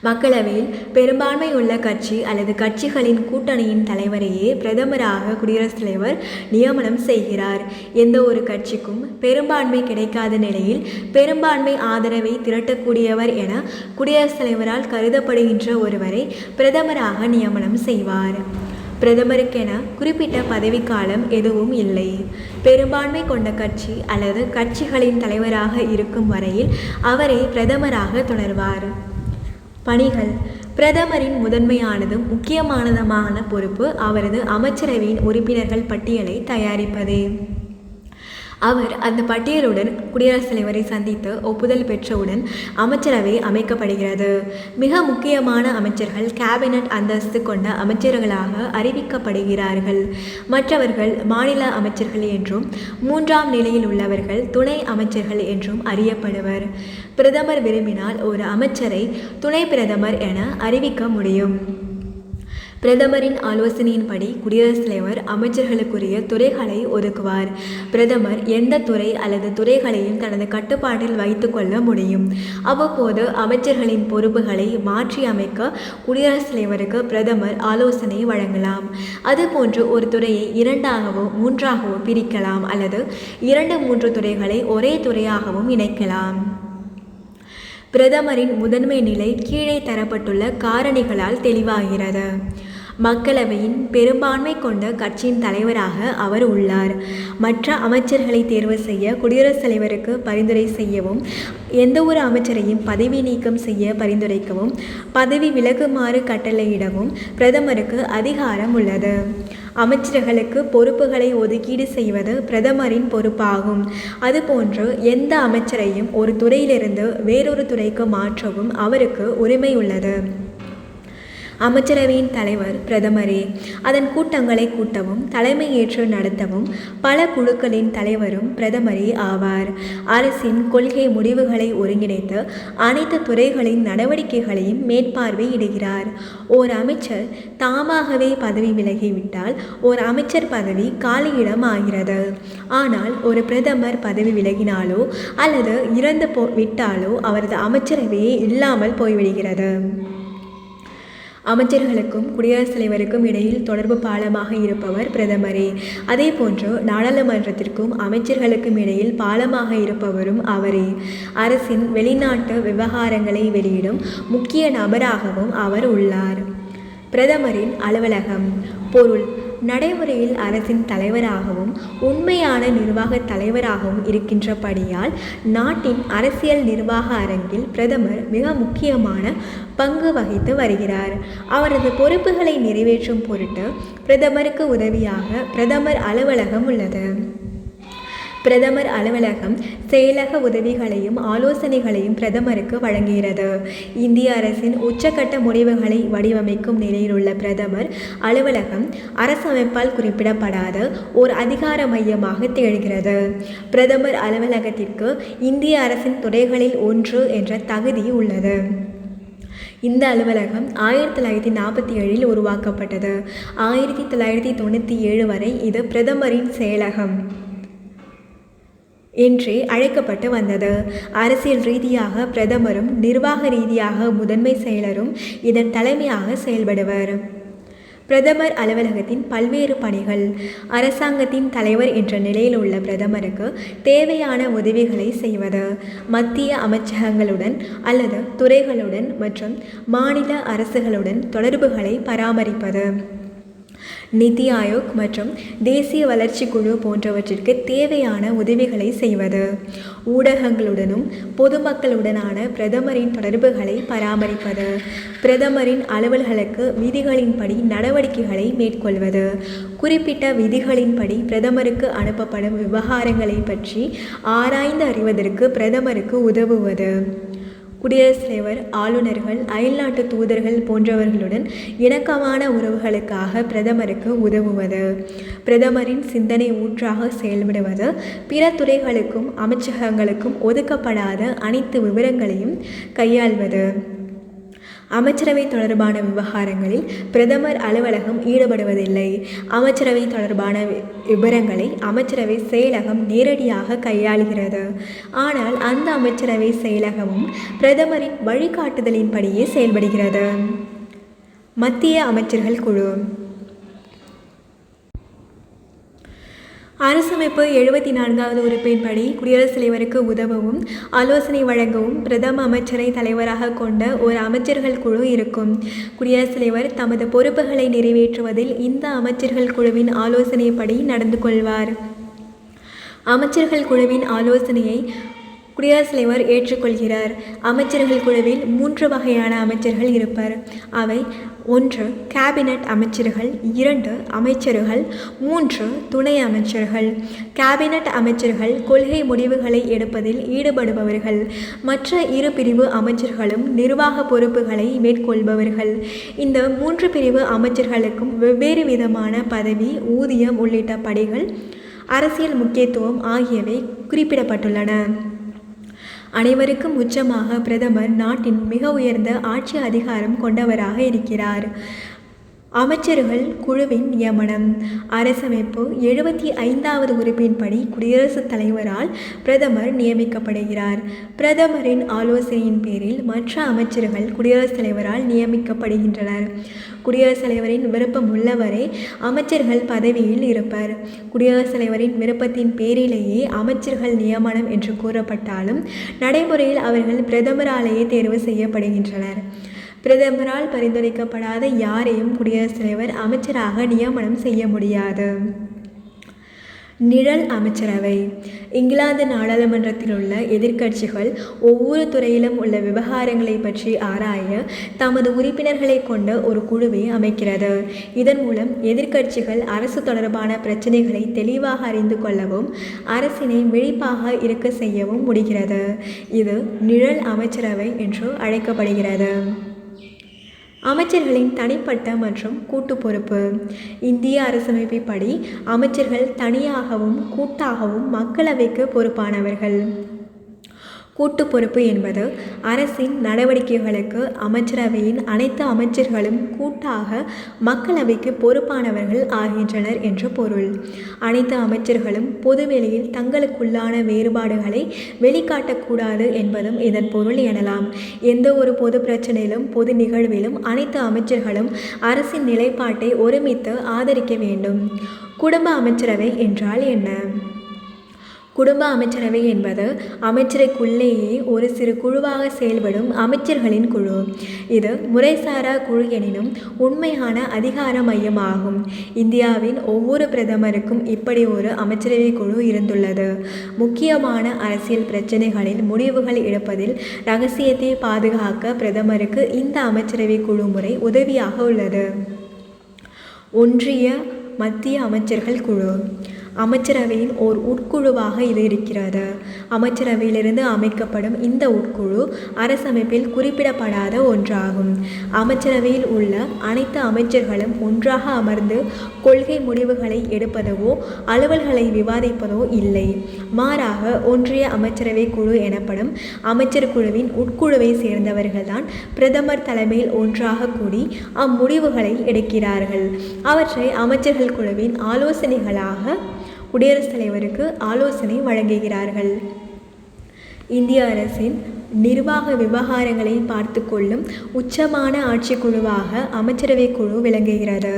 A: மக்களவையில் பெரும்பான்மை உள்ள கட்சி அல்லது கட்சிகளின் கூட்டணியின் தலைவரையே பிரதமராக குடியரசுத் தலைவர் நியமனம் செய்கிறார். எந்த ஒரு கட்சிக்கும் பெரும்பான்மை கிடைக்காத நிலையில் பெரும்பான்மை ஆதரவை திரட்டக்கூடியவர் என குடியரசுத் தலைவரால் கருதப்படுகின்ற ஒருவரை பிரதமராக நியமனம் செய்வார். பிரதமருக்கென குறிப்பிட்ட பதவிக்காலம் எதுவும் இல்லை. பெரும்பான்மை கொண்ட கட்சி அல்லது கட்சிகளின் தலைவராக இருக்கும் வரையில் அவரே பிரதமராக தொடர்வார். பணிகள். பிரதமரின் முதன்மையானதும் முக்கியமானதுமான பொறுப்பு அவரது அமைச்சரவையின் உறுப்பினர்கள் பட்டியலை தயாரிப்பதே. அவர் அந்த பட்டியலுடன் குடியரசுத் தலைவரை சந்தித்து ஒப்புதல் பெற்றவுடன் அமைச்சரவை அமைக்கப்படுகிறது. மிக முக்கியமான அமைச்சர்கள் கேபினட் அந்தஸ்து கொண்ட அமைச்சர்களாக அறிவிக்கப்படுகிறார்கள். மற்றவர்கள் மாநில அமைச்சர்கள் என்றும் 3ஆம் நிலையில் உள்ளவர்கள் துணை அமைச்சர்கள் என்றும் அறியப்படுவர். பிரதமர் விரும்பினால் ஒரு அமைச்சரை துணை பிரதமர் என அறிவிக்க முடியும். பிரதமரின் ஆலோசனையின்படி குடியரசுத் தலைவர் அமைச்சர்களுக்குரிய துறைகளை ஒதுக்குவார். பிரதமர் எந்த துறை அல்லது துறைகளையும் தனது கட்டுப்பாட்டில் வைத்துக் கொள்ள முடியும். அவ்வப்போது அமைச்சர்களின் பொறுப்புகளை மாற்றி அமைக்க குடியரசுத் தலைவருக்கு பிரதமர் ஆலோசனை வழங்கலாம். அதுபோன்று ஒரு துறையை 2ஆகவோ 3ஆகவோ பிரிக்கலாம் அல்லது 2-3 துறைகளை ஒரே துறையாகவும் இணைக்கலாம். பிரதமரின் முதன்மை நிலை கீழே தரப்பட்டுள்ள காரணிகளால் தெளிவாகிறது. மக்களவையின் பெரும்பான்மை கொண்ட கட்சியின் தலைவராக அவர் உள்ளார். மற்ற அமைச்சர்களை தேர்வு செய்ய குடியரசுத் தலைவருக்கு பரிந்துரை செய்யவும், எந்த ஒரு அமைச்சரையும் பதவி நீக்கம் செய்ய பரிந்துரைக்கவும், பதவி விலகுமாறு கட்டளையிடவும் பிரதமருக்கு அதிகாரம் உள்ளது. அமைச்சர்களுக்கு பொறுப்புகளை ஒதுக்கீடு செய்வது பிரதமரின் பொறுப்பாகும். அதுபோன்று எந்த அமைச்சரையும் ஒரு துறையிலிருந்து வேறொரு துறைக்கு மாற்றவும் அவருக்கு உரிமை உள்ளது. அமைச்சரவையின் தலைவர் பிரதமரே. அதன் கூட்டங்களை கூட்டவும் தலைமை ஏற்று நடத்தவும் பல குழுக்களின் தலைவரும் பிரதமரே ஆவார். அரசின் கொள்கை முடிவுகளை ஒருங்கிணைத்து அனைத்து துறைகளின் நடவடிக்கைகளையும் மேற்பார்வையிடுகிறார். ஓர் அமைச்சர் தாமாகவே பதவி விலகிவிட்டால் ஓர் அமைச்சர் பதவி காலியிடம் ஆகிறது. ஆனால் ஒரு பிரதமர் பதவி விலகினாலோ அல்லது இறந்து விட்டாலோ அவரது அமைச்சரவையே இல்லாமல் போய்விடுகிறது. அமைச்சர்களுக்கும் குடியரசுத் தலைவருக்கும் இடையில் தொடர்பு பாலமாக இருப்பவர் பிரதமரே. அதே போன்று நாடாளுமன்றத்திற்கும் அமைச்சர்களுக்கும் இடையில் பாலமாக இருப்பவரும் அவரே. அரசின் வெளிநாட்டு விவகாரங்களை வெளியிடும் முக்கிய நபராகவும் அவர் உள்ளார். பிரதமரின் அலுவலகம். பொருள்: நடைமுறையில் அரசின் தலைவராகவும் உண்மையான நிர்வாக தலைவராகவும் இருக்கின்றபடியால் நாட்டின் அரசியல் நிர்வாக அரங்கில் பிரதமர் மிக முக்கியமான பங்கு வகித்து வருகிறார். அவரது பொறுப்புகளை நிறைவேற்றும் பொருட்டு பிரதமருக்கு உதவியாக பிரதமர் அலுவலகம் உள்ளது. பிரதமர் அலுவலகம் செயலக உதவிகளையும் ஆலோசனைகளையும் பிரதமருக்கு வழங்குகிறது. இந்திய அரசின் உச்சக்கட்ட முடிவுகளை வடிவமைக்கும் நிலையில் உள்ள பிரதமர் அலுவலகம் அரசமைப்பால் குறிப்பிடப்படாத ஓர் அதிகார மையமாக திகழ்கிறது. பிரதமர் அலுவலகத்திற்கு இந்திய அரசின் துறைகளில் ஒன்று என்ற தகுதி உள்ளது. இந்த அலுவலகம் 1947 உருவாக்கப்பட்டது. 1997 வரை இது பிரதமரின் செயலகம் என்றே அழைக்கப்பட்டு வந்தது. அரசியல் ரீதியாக பிரதமரும் நிர்வாக ரீதியாக முதன்மை செயலரும் இதன் தலைமையாக செயல்படுவர். பிரதமர் அலுவலகத்தின் பல்வேறு பணிகள். அரசாங்கத்தின் தலைவர் என்ற நிலையில் உள்ள பிரதமருக்கு தேவையான உதவிகளை செய்வது, மத்திய அமைச்சகங்களுடன் அல்லது துறைகளுடன் மற்றும் மாநில அரசுகளுடன் தொடர்புகளை பராமரிப்பது, நிதி ஆயோக் மற்றும் தேசிய வளர்ச்சி குழு போன்றவற்றிற்கு தேவையான உதவிகளை செய்வது, ஊடகங்களுடனும் பொதுமக்களுடனான பிரதமரின் தொடர்புகளை பராமரிப்பது, பிரதமரின் அலுவல்களுக்கு விதிகளின்படி நடவடிக்கைகளை மேற்கொள்வது, குறிப்பிட்ட விதிகளின்படி பிரதமருக்கு அனுப்பப்படும் விவகாரங்களை பற்றி ஆராய்ந்து அறிவதற்கு பிரதமருக்கு உதவுவது, குடியரசுத் தலைவர், ஆளுநர்கள், அயல்நாட்டு தூதர்கள் போன்றவர்களுடன் இணக்கமான உறவுகளுக்காக பிரதமருக்கு உதவுவது, பிரதமரின் சிந்தனை ஊற்றாக செயல்படுவது, பிற துறைகளுக்கும் அமைச்சகங்களுக்கும் ஒதுக்கப்படாத அனைத்து விவரங்களையும் கையாள்வது. அமைச்சரவை தொடர்பான விவகாரங்களில் பிரதமர் அலுவலகம் ஈடுபடுவதில்லை. அமைச்சரவை தொடர்பான விவரங்களை அமைச்சரவை செயலகம் நேரடியாக கையாளுகிறது. ஆனால் அந்த அமைச்சரவை செயலகமும் பிரதமரின் வழிகாட்டுதலின்படியே செயல்படுகிறது. மத்திய அமைச்சர்கள் குழு. அரசமைப்பு 74வது உறுப்பின்படி குடியரசுத் தலைவருக்கு உதவவும் ஆலோசனை வழங்கவும் பிரதம அமைச்சரை தலைவராக கொண்ட ஒரு அமைச்சர்கள் குழு இருக்கும். குடியரசுத் தலைவர் தமது பொறுப்புகளை நிறைவேற்றுவதில் இந்த அமைச்சர்கள் குழுவின் ஆலோசனைப்படி நடந்து கொள்வார். அமைச்சர்கள் குழுவின் ஆலோசனையை குடியரசுத் தலைவர் ஏற்றுக்கொள்கிறார். அமைச்சர்கள் குழுவில் 3 வகையான அமைச்சர்கள் இருப்பர். அவை: 1 கேபினட் அமைச்சர்கள், 2 அமைச்சர்கள், 3 துணை அமைச்சர்கள். கேபினட் அமைச்சர்கள் கொள்கை முடிவுகளை எடுப்பதில் ஈடுபடுபவர்கள். மற்ற 2 பிரிவு அமைச்சர்களும் நிர்வாக பொறுப்புகளை மேற்கொள்பவர்கள். இந்த 3 பிரிவு அமைச்சர்களுக்கும் வெவ்வேறு விதமான பதவி, ஊதியம் உள்ளிட்ட படிகள், அரசியல் முக்கியத்துவம் ஆகியவை குறிப்பிடப்பட்டுள்ளன. அனைவருக்கும் உச்சமாக பிரதமர் நாட்டின் மிக உயர்ந்த ஆட்சி அதிகாரம் கொண்டவராக இருக்கிறார். அமைச்சர்கள் குழுவின் நியமனம். அரசமைப்பு 75வது உறுப்பின்படி குடியரசுத் தலைவரால் பிரதமர் நியமிக்கப்படுகிறார். பிரதமரின் ஆலோசனையின் பேரில் மற்ற அமைச்சர்கள் குடியரசுத் தலைவரால் நியமிக்கப்படுகின்றனர். குடியரசுத் தலைவரின் விருப்பம் உள்ளவரை அமைச்சர்கள் பதவியில் இருப்பர். குடியரசுத் தலைவரின் விருப்பத்தின் பேரிலேயே அமைச்சர்கள் நியமனம் என்று கூறப்பட்டாலும் நடைமுறையில் அவர்கள் பிரதமராலேயே தேர்வு செய்யப்படுகின்றனர். பிரதமரால் பரிந்துரைக்கப்படாத யாரையும் குடியரசுத் தலைவர் அமைச்சராக நியமனம் செய்ய முடியாது. நிழல் அமைச்சரவை. இங்கிலாந்து நாடாளுமன்றத்தில் உள்ள எதிர்க்கட்சிகள் ஒவ்வொரு துறையிலும் உள்ள விவகாரங்களை பற்றி ஆராய தமது உறுப்பினர்களை கொண்ட ஒரு குழுவை அமைக்கிறது. இதன் மூலம் எதிர்க்கட்சிகள் அரசு தொடர்பான பிரச்சினைகளை தெளிவாக அறிந்து கொள்ளவும் அரசினை விழிப்பாக இருக்க செய்யவும் முடிகிறது. இது நிழல் அமைச்சரவை என்று அழைக்கப்படுகிறது. அமைச்சர்களின் தனிப்பட்ட மற்றும் கூட்டு பொறுப்பு. இந்திய அரசமைப்பின்படி அமைச்சர்கள் தனியாகவும் கூட்டாகவும் மக்களவைக்கு பொறுப்பானவர்கள். கூட்டு பொறுப்பு என்பது அரசின் நடவடிக்கைகளுக்கு அமைச்சரவையின் அனைத்து அமைச்சர்களும் கூட்டாக மக்களவைக்கு பொறுப்பானவர்கள் ஆகின்றனர் என்று பொருள். அனைத்து அமைச்சர்களும் பொதுவெளியில் தங்களுக்குள்ளான வேறுபாடுகளை வெளிக்காட்டக்கூடாது என்பதும் இதன் பொருள் எனலாம். எந்த ஒரு பொது பிரச்சனையிலும் பொது நிகழ்விலும் அனைத்து அமைச்சர்களும் அரசின் நிலைப்பாட்டை ஒருமித்து ஆதரிக்க வேண்டும். குடும்ப அமைச்சரவை என்றால் என்ன? குடும்ப அமைச்சரவை என்பது அமைச்சரைக்குள்ளேயே ஒரு சிறு குழுவாக செயல்படும் அமைச்சர்களின் குழு. இது முறைசாரா குழு எனினும் உண்மையான அதிகார மையமாகும். இந்தியாவின் ஒவ்வொரு பிரதமருக்கும் இப்படி ஒரு அமைச்சரவை குழு இருந்துள்ளது. முக்கியமான அரசியல் பிரச்சினைகளில் முடிவுகள் எடுப்பதில் இரகசியத்தை பாதுகாக்க பிரதமருக்கு இந்த அமைச்சரவை குழு முறை உதவியாக உள்ளது. ஒன்றிய மத்திய அமைச்சர்கள் குழு. அமைச்சரவையின் ஓர் உட்குழுவாக இது இருக்கிறது. அமைச்சரவையிலிருந்து அமைக்கப்படும் இந்த உட்குழு அரசமைப்பில் குறிப்பிடப்படாத ஒன்றாகும். அமைச்சரவையில் உள்ள அனைத்து அமைச்சர்களும் ஒன்றாக அமர்ந்து கொள்கை முடிவுகளை எடுப்பதோ அலுவல்களை விவாதிப்பதோ இல்லை. மாறாக ஒன்றிய அமைச்சரவை குழு எனப்படும் அமைச்சர் குழுவின் உட்குழுவை சேர்ந்தவர்கள்தான் பிரதமர் தலைமையில் ஒன்றாக கூடி அம்முடிவுகளை எடுக்கிறார்கள். அவற்றை அமைச்சர்கள் குழுவின் ஆலோசனைகளாக குடியரசுத் தலைவருக்கு ஆலோசனை வழங்குகிறார்கள். இந்திய அரசின் நிர்வாக விவகாரங்களை பார்த்து கொள்ளும் உச்சமான ஆட்சிக்குழுவாக அமைச்சரவை குழு விளங்குகிறது.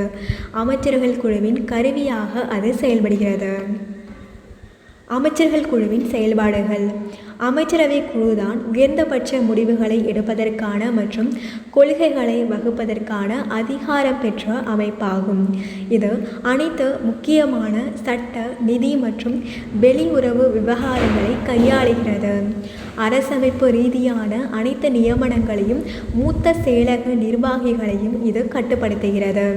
A: அமைச்சர்கள் குழுவின் கருவியாக அது செயல்படுகிறது. அமைச்சர்கள் குழுவின் செயல்பாடுகள். அமைச்சரவை குழுதான் உயர்ந்தபட்ச முடிவுகளை எடுப்பதற்கான மற்றும் கொள்கைகளை வகுப்பதற்கான அதிகாரம் பெற்ற அமைப்பாகும். இது அனைத்து முக்கியமான சட்ட, நிதி மற்றும் வெளியுறவு விவகாரங்களை கையாளுகிறது. அரசமைப்பு ரீதியான அனைத்து நியமனங்களையும் மூத்த செயலக நிர்வாகிகளையும் இது கட்டுப்படுத்துகிறது.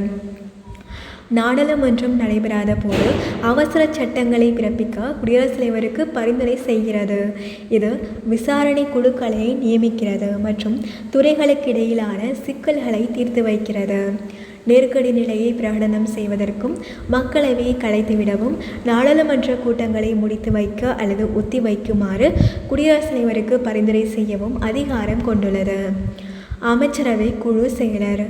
A: நாடாளுமன்றம் நடைபெறாத போது அவசர சட்டங்களை பிறப்பிக்க குடியரசுத் தலைவருக்கு பரிந்துரை செய்கிறது. இது விசாரணை குழுக்களை நியமிக்கிறது மற்றும் துறைகளுக்கிடையிலான சிக்கல்களை தீர்த்து வைக்கிறது. நெருக்கடி நிலையை பிரகடனம் செய்வதற்கும் மக்களவையை கலைத்துவிடவும் நாடாளுமன்ற கூட்டங்களை முடித்து வைக்க அல்லது ஒத்தி வைக்குமாறு குடியரசுத் தலைவருக்கு பரிந்துரை செய்யவும் அதிகாரம் கொண்டுள்ளது. அமைச்சரவை குழு செயலர்.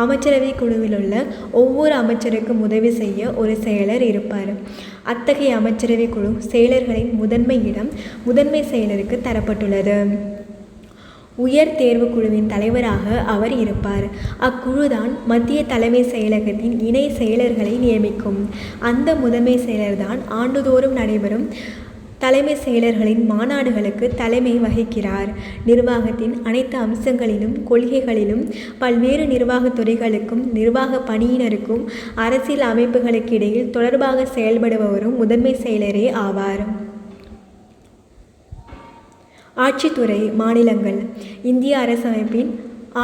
A: அமைச்சரவை குழுவில் உள்ள ஒவ்வொரு அமைச்சருக்கும் உதவி செய்ய ஒரு செயலர் இருப்பார். அத்தகைய அமைச்சரவை குழு செயலர்களின் முதன்மை இடம் முதன்மை செயலருக்கு தரப்பட்டுள்ளது. உயர் தேர்வு குழுவின் தலைவராக அவர் இருப்பார். அக்குழுதான் மத்திய தலைமை செயலகத்தின் இணை செயலர்களை நியமிக்கும். அந்த முதன்மை செயலர்தான் ஆண்டுதோறும் நடைபெறும் தலைமை செயலர்களின் மாநாடுகளுக்கு தலைமை வகிக்கிறார். நிர்வாகத்தின் அனைத்து அம்சங்களிலும் கொள்கைகளிலும் பல்வேறு நிர்வாகத் துறைகளுக்கும் நிர்வாக பணியினருக்கும் அரசியல் அமைப்புகளுக்கு இடையில் தொடர்பாக செயல்படுபவரும் முதன்மை செயலரே ஆவார். ஆட்சித்துறை. மாநிலங்கள். இந்திய அரசமைப்பின்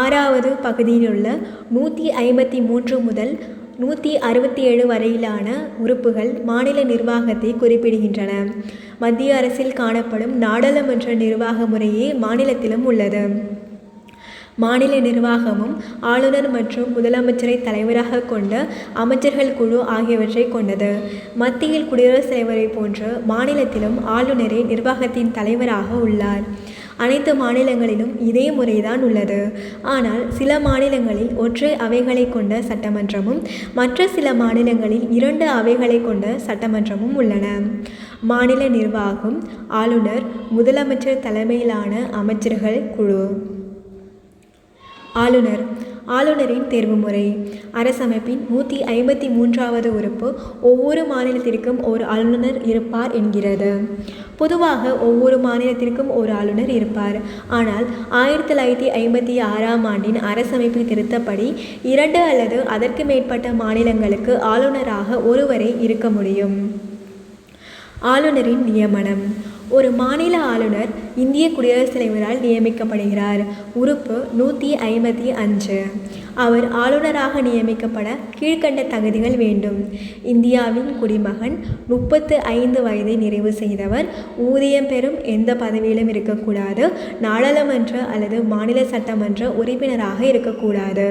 A: 6வது பகுதியிலுள்ள 153 முதல் 167 வரையிலான உறுப்புகள் மாநில நிர்வாகத்தை குறிப்பிடுகின்றன. மத்திய அரசில் காணப்படும் நாடாளுமன்ற நிர்வாக முறையே மாநிலத்திலும் உள்ளது. மாநில நிர்வாகமும் ஆளுநர் மற்றும் முதலமைச்சரை தலைவராக கொண்ட அமைச்சர்கள் குழு ஆகியவற்றை கொண்டது. மத்தியில் குடியரசுத் தலைவரை போன்று மாநிலத்திலும் ஆளுநரே நிர்வாகத்தின் தலைவராக உள்ளார். அனைத்து மாநிலங்களிலும் இதே முறைதான் உள்ளது. ஆனால் சில மாநிலங்களில் ஒற்றை அவைகளை கொண்ட சட்டமன்றமும் மற்ற சில மாநிலங்களில் 2 அவைகளை கொண்ட சட்டமன்றமும் உள்ளன. மாநில நிர்வாகம் ஆளுநர், முதலமைச்சர் தலைமையிலான அமைச்சர்கள் குழு. ஆளுநரின் தேர்வு முறை. அரசமைப்பின் 153வது உறுப்பு ஒவ்வொரு மாநிலத்திற்கும் ஒரு ஆளுநர் இருப்பார் என்கிறது. பொதுவாக ஒவ்வொரு மாநிலத்திற்கும் ஒரு ஆளுநர் இருப்பார். ஆனால் 1956ஆம் ஆண்டின் அரசமைப்பு திருத்தப்படி 2 அல்லது அதற்கு மேற்பட்ட மாநிலங்களுக்கு ஆளுநராக ஒருவரே இருக்க முடியும். ஆளுநரின் நியமனம். ஒரு மாநில ஆளுநர் இந்திய குடியரசுத் தலைவரால் நியமிக்கப்படுகிறார். உறுப்பு 155. அவர் ஆளுநராக நியமிக்கப்பட கீழ்க்கண்ட தகுதிகள் வேண்டும். இந்தியாவின் குடிமகன், 35 வயதை நிறைவு செய்தவர், ஊதியம் பெறும் எந்த பதவியிலும் இருக்கக்கூடாது, நாடாளுமன்ற அல்லது மாநில சட்டமன்ற உறுப்பினராக இருக்கக்கூடாது.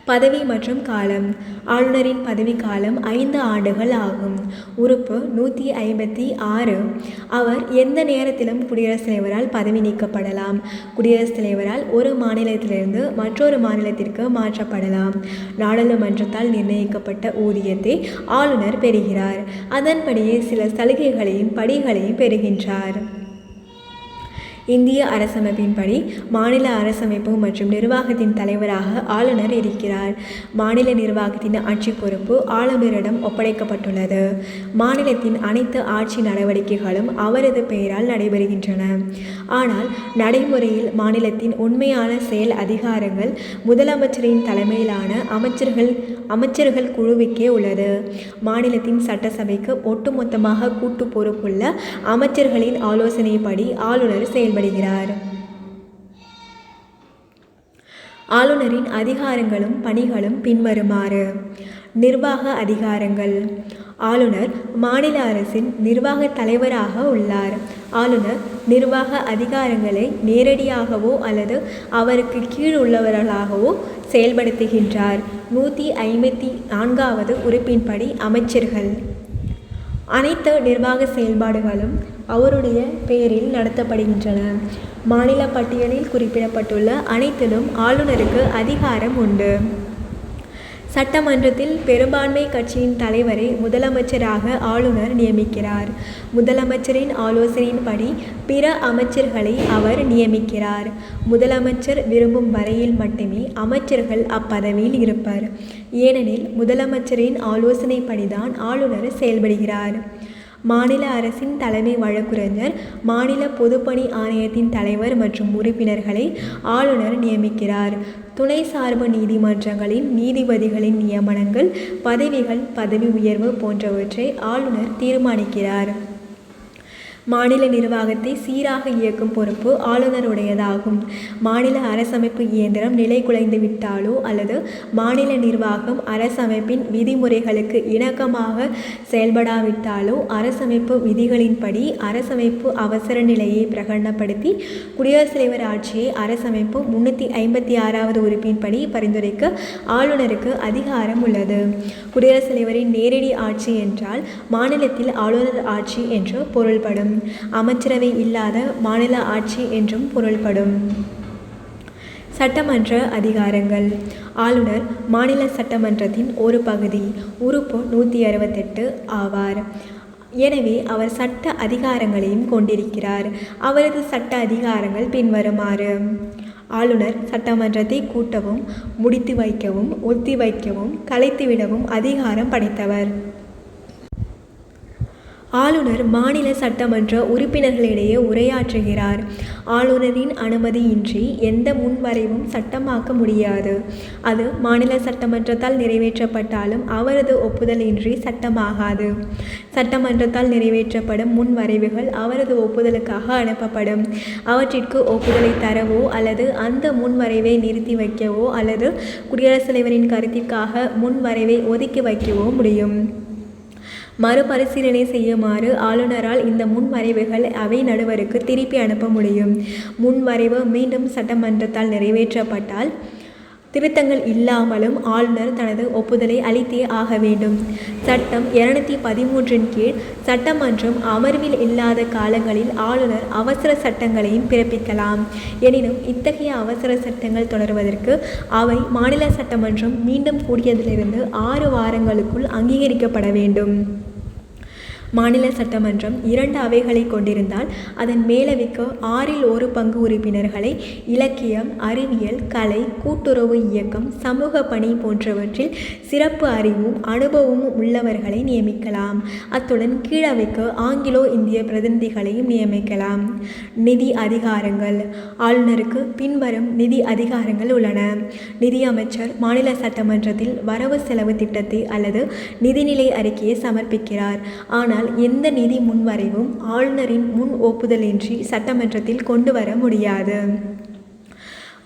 A: பதவி மற்றும் காலம். ஆளுநரின் பதவி காலம் 5 ஆண்டுகள் ஆகும். உறுப்பு 156. அவர் எந்த நேரத்திலும் குடியரசுத் தலைவரால் பதவி நீக்கப்படலாம். குடியரசுத் தலைவரால் ஒரு மாநிலத்திலிருந்து மற்றொரு மாநிலத்திற்கு மாற்றப்படலாம். நாடாளுமன்றத்தால் நிர்ணயிக்கப்பட்ட ஊதியத்தை ஆளுநர் பெறுகிறார். அதன்படியே சில சலுகைகளையும் படிகளையும் பெறுகின்றார். இந்திய அரசமைப்பின்படி மாநில அரசமைப்பு மற்றும் நிர்வாகத்தின் தலைவராக ஆளுநர் இருக்கிறார். மாநில நிர்வாகத்தின் ஆட்சி பொறுப்பு ஆளுநரிடம் ஒப்படைக்கப்பட்டுள்ளது. மாநிலத்தின் அனைத்து ஆட்சி நடவடிக்கைகளும் அவரது பெயரால் நடைபெறுகின்றன. ஆனால் நடைமுறையில் மாநிலத்தின் உண்மையான செயல் அதிகாரங்கள் முதலமைச்சரின் தலைமையிலான அமைச்சர்கள் குழுவுக்கே உள்ளது. மாநிலத்தின் சட்டசபைக்கு ஒட்டுமொத்தமாக கூட்டு பொறுப்புள்ள அமைச்சர்களின் ஆலோசனைப்படி ஆளுநர் செயல்படுகிறார். ஆளுநரின் அதிகாரங்களும் பணிகளும் பின்வருமாறு. நிர்வாக அதிகாரங்கள். ஆளுநர் மாநில அரசின் நிர்வாக தலைவராக உள்ளார். ஆளுநர் நிர்வாக அதிகாரங்களை நேரடியாகவோ அல்லது அவருக்கு கீழ் உள்ளவர்களாகவோ செயல்படுத்துகின்றார். 154வது உறுப்பின்படி அமைச்சர்கள். அனைத்து நிர்வாக செயல்பாடுகளும் அவருடைய பெயரில் நடத்தப்படுகின்றன. மாநில பட்டியலில் குறிப்பிடப்பட்டுள்ள அனைத்திலும் ஆளுநருக்கு அதிகாரம் உண்டு. சட்டமன்றத்தில் பெரும்பான்மை கட்சியின் தலைவரை முதலமைச்சராக ஆளுநர் நியமிக்கிறார். முதலமைச்சரின் ஆலோசனையின்படி பிற அமைச்சர்களை அவர் நியமிக்கிறார். முதலமைச்சர் விரும்பும் வரையில் மட்டுமே அமைச்சர்கள் அப்பதவியில் இருப்பர். ஏனெனில் முதலமைச்சரின் ஆலோசனைப்படிதான் ஆளுநர் செயல்படுகிறார். மாநில அரசின் தலைமை வழக்குரைஞர், மாநில பொதுப்பணி ஆணையத்தின் தலைவர் மற்றும் உறுப்பினர்களை ஆளுநர் நியமிக்கிறார். துணை சார்பு நீதிமன்றங்களின் நீதிபதிகளின் நியமனங்கள், பதவிகள், பதவி உயர்வு போன்றவற்றை ஆளுநர் தீர்மானிக்கிறார். மாநில நிர்வாகத்தை சீராக இயக்கும் பொறுப்பு ஆளுநருடையதாகும். மாநில அரசமைப்பு இயந்திரம் நிலை குலைந்து விட்டாலோ அல்லது மாநில நிர்வாகம் அரசமைப்பின் விதிமுறைகளுக்கு இணக்கமாக செயல்படாவிட்டாலோ அரசமைப்பு விதிகளின்படி அரசமைப்பு அவசர நிலையை பிரகடனப்படுத்தி குடியரசுத் தலைவர் ஆட்சியை அரசமைப்பு 356வது உறுப்பின்படி பரிந்துரைக்க ஆளுநருக்கு அதிகாரம் உள்ளது. குடியரசுத் தலைவரின் நேரடி ஆட்சி என்றால் மாநிலத்தில் ஆளுநர் ஆட்சி என்று பொருள்படும். அமைச்சரவை இல்லாத மாநில ஆட்சி என்றும் பொருள்படும். சட்டமன்ற அதிகாரங்கள். ஆளுநர் மாநில சட்டமன்றத்தின் ஒரு பகுதி. உறுப்பு 168 ஆவார். எனவே அவர் சட்ட அதிகாரங்களையும் கொண்டிருக்கிறார். அவரது சட்ட அதிகாரங்கள் பின்வருமாறு. ஆளுநர் சட்டமன்றத்தை கூட்டவும், முடித்து வைக்கவும், ஒத்திவைக்கவும், கலைத்துவிடவும் அதிகாரம் படைத்தவர். ஆளுநர் மாநில சட்டமன்ற உறுப்பினர்களிடையே உரையாற்றுகிறார். ஆளுநரின் அனுமதியின்றி எந்த முன்வரைவும் சட்டமாக்க முடியாது. அது மாநில சட்டமன்றத்தால் நிறைவேற்றப்பட்டாலும் அவரது ஒப்புதலின்றி சட்டமாகாது. சட்டமன்றத்தால் நிறைவேற்றப்படும் முன்வரைவுகள் அவரது ஒப்புதலுக்காக அனுப்பப்படும். அவற்றிற்கு ஒப்புதலை தரவோ அல்லது அந்த முன்வரைவை நிறுத்தி வைக்கவோ அல்லது குடியரசுத் தலைவரின் கருத்திற்காக முன்வரைவை ஒதுக்கி வைக்கவோ முடியும். மறுபரிசீலனை செய்யுமாறு ஆளுநரால் இந்த முன்வரைவுகள் அவை நடுவருக்கு திருப்பி அனுப்ப முடியும். முன்வரைவு மீண்டும் சட்டமன்றத்தால் நிறைவேற்றப்பட்டால் திருத்தங்கள் இல்லாமலும் ஆளுநர் தனது ஒப்புதலை அளித்தே ஆக வேண்டும். சட்டம் 213 கீழ் சட்டமன்றம் அமர்வில் இல்லாத காலங்களில் ஆளுநர் அவசர சட்டங்களையும் பிறப்பிக்கலாம். எனினும் இத்தகைய அவசர சட்டங்கள் தொடர்வதற்கு அவை மாநில சட்டமன்றம் மீண்டும் கூடியதிலிருந்து 6 வாரங்களுக்குள் அங்கீகரிக்கப்பட வேண்டும். மாநில சட்டமன்றம் 2 அவைகளை கொண்டிருந்தால் அதன் மேலவைக்கு 1/6 உறுப்பினர்களை இலக்கியம், அறிவியல், கலை, கூட்டுறவு இயக்கம், சமூக பணி போன்றவற்றில் சிறப்பு அறிவும் அனுபவமும் உள்ளவர்களை நியமிக்கலாம். அத்துடன் கீழவைக்கு ஆங்கிலோ இந்திய பிரதிநிதிகளையும் நியமிக்கலாம். நிதி அதிகாரங்கள். ஆளுநருக்கு பின்வரும் நிதி அதிகாரங்கள் உள்ளன. நிதியமைச்சர் மாநில சட்டமன்றத்தில் வரவு செலவு திட்டத்தை அல்லது நிதிநிலை அறிக்கையை சமர்ப்பிக்கிறார். ஆனால் எந்த நிதி முன்வரைவும் ஆளுநரின் முன் ஒப்புதலின்றி சட்டமன்றத்தில் கொண்டு வர முடியாது.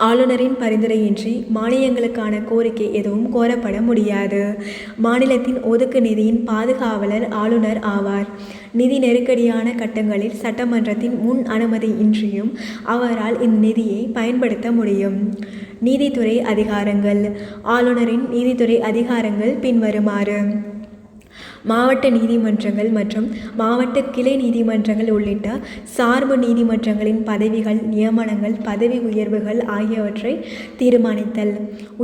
A: ஆளுநரின் பரிந்துரையின்றி மானியங்களுக்கான கோரிக்கை எதுவும் கோரப்பட முடியாது. மாநிலத்தின் ஒதுக்கு நிதியின் பாதுகாவலர் ஆளுநர் ஆவார். நிதி நெருக்கடியான கட்டங்களில் சட்டமன்றத்தின் முன் அனுமதி இன்றியும் அவரால் இந்நிதியை பயன்படுத்த முடியும். நீதித்துறை அதிகாரங்கள். ஆளுநரின் நீதித்துறை அதிகாரங்கள் பின்வருமாறு. மாவட்ட நீதிமன்றங்கள் மற்றும் மாவட்ட கிளை நீதிமன்றங்கள் உள்ளிட்ட சார்பு நீதிமன்றங்களின் பதவிகள், நியமனங்கள், பதவி உயர்வுகள் ஆகியவற்றை தீர்மானித்தல்.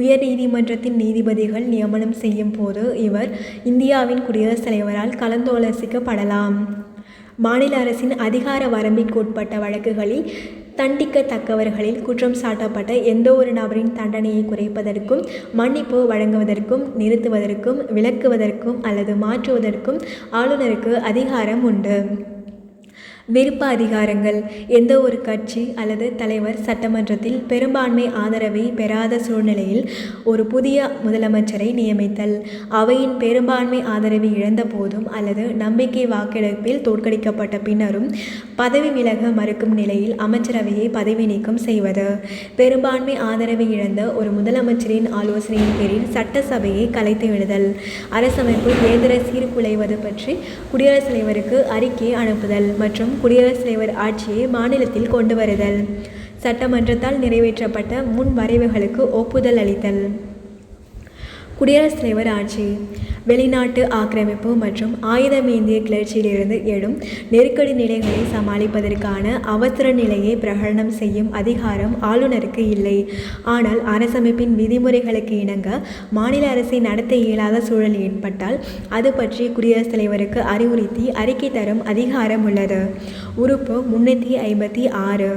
A: உயர் நீதிமன்றத்தின் நீதிபதிகள் நியமனம் செய்யும் போது இவர் இந்தியாவின் குடியரசுத் தலைவரால் கலந்தாலோசிக்கப்படலாம். மாநில அரசின் அதிகார வரம்பிற்குட்பட்ட வழக்குகளில் தண்டிக்கத்தக்கவர்களில் குற்றம் சாட்டப்பட்ட எந்த ஒரு நபரின் தண்டனையை குறைப்பதற்கும், மன்னிப்பு வழங்குவதற்கும், நிறுத்துவதற்கும், விலக்குவதற்கும் அல்லது மாற்றுவதற்கும் ஆளுநருக்கு அதிகாரம் உண்டு. விருப்ப அதிகாரங்கள். எந்த ஒரு கட்சி அல்லது தலைவர் சட்டமன்றத்தில் பெரும்பான்மை ஆதரவை பெறாத சூழ்நிலையில் ஒரு புதிய முதலமைச்சரை நியமித்தல். அவையின் பெரும்பான்மை ஆதரவை இழந்த போதும் அல்லது நம்பிக்கை வாக்கெடுப்பில் தோற்கடிக்கப்பட்ட பின்னரும் பதவி விலக மறுக்கும் நிலையில் அமைச்சரவையை பதவி நீக்கம் செய்வது. பெரும்பான்மை ஆதரவை இழந்த ஒரு முதலமைச்சரின் ஆலோசனையின் பேரில் சட்டசபையை கலைத்து விடுதல். அரசமைப்பு இயந்திர சீர்குலைவது பற்றி குடியரசுத் தலைவருக்கு அறிக்கை அனுப்புதல் மற்றும் குடியரசுத் தலைவர் ஆட்சியை மாநிலத்தில் கொண்டு வருதல். சட்டமன்றத்தால் நிறைவேற்றப்பட்ட முன் வரைவுகளுக்கு ஒப்புதல் அளித்தல். குடியரசுத் தலைவர் ஆட்சி. வெளிநாட்டு ஆக்கிரமிப்பு மற்றும் ஆயுதமேந்திய கிளர்ச்சியிலிருந்து எழும் நெருக்கடி நிலைகளை சமாளிப்பதற்கான அவசர நிலையை பிரகடனம் செய்யும் அதிகாரம் ஆளுநருக்கு இல்லை. ஆனால் அரசமைப்பின் விதிமுறைகளுக்கு இணங்க மாநில அரசை நடத்த இயலாத சூழல் ஏற்பட்டால் அது பற்றி குடியரசுத் தலைவருக்கு அறிவுறுத்தி அறிக்கை தரும் அதிகாரம் உள்ளது. உறுப்பு 356.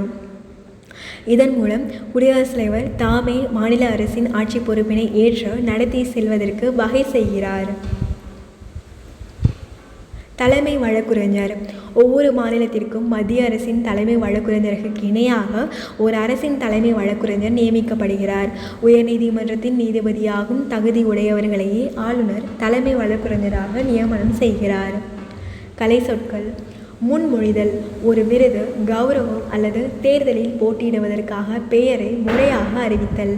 A: இதன் மூலம் குடியரசுத் தலைவர் தாமே மாநில அரசின் ஆட்சி பொறுப்பினை ஏற்று நடத்தி செல்வதற்கு வகை செய்கிறார். தலைமை வழக்குரைஞர். ஒவ்வொரு மாநிலத்திற்கும் மத்திய அரசின் தலைமை வழக்குரைஞருக்கு இணையாக ஒரு அரசின் தலைமை வழக்குரைஞர் நியமிக்கப்படுகிறார். உயர்நீதிமன்றத்தின் நீதிபதியாகும் தகுதி உடையவர்களையே ஆளுநர் தலைமை வழக்குரைஞராக நியமனம் செய்கிறார். கலை சொற்கள். முன்மொழிதல். ஒரு விருது, கௌரவம் அல்லது தேர்தலில் போட்டியிடுவதற்காக பெயரை முறையாக அறிவித்தல்.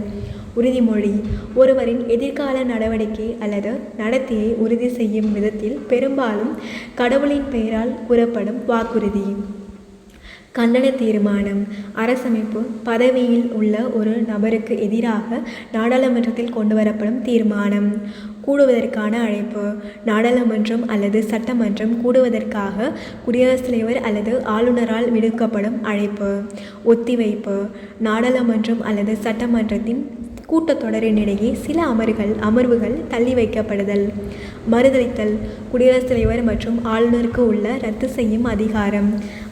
A: உறுதிமொழி. ஒருவரின் எதிர்கால நடவடிக்கை அல்லது நடத்தையை உறுதி செய்யும் விதத்தில் பெரும்பாலும் கடவுளின் பெயரால் கூறப்படும் வாக்குறுதி. கண்டன தீர்மானம். அரசமைப்பு பதவியில் உள்ள ஒரு நபருக்கு எதிராக நாடாளுமன்றத்தில் கொண்டுவரப்படும் தீர்மானம். கூடுவதற்கான அழைப்பு. நாடாளுமன்றம் அல்லது சட்டமன்றம் கூடுவதற்காக குடியரசுத் தலைவர் அல்லது ஆளுநரால் விடுக்கப்படும் அழைப்பு. ஒத்திவைப்பு. நாடாளுமன்றம் அல்லது சட்டமன்றத்தின் கூட்டத்தொடரினிடையே சில அமர்வுகள் தள்ளி வைக்கப்படுதல். மறுதளித்தல். குடியரசுத் தலைவர் மற்றும் ஆளுநருக்கு உள்ள ரத்து செய்யும் அதிகாரம்.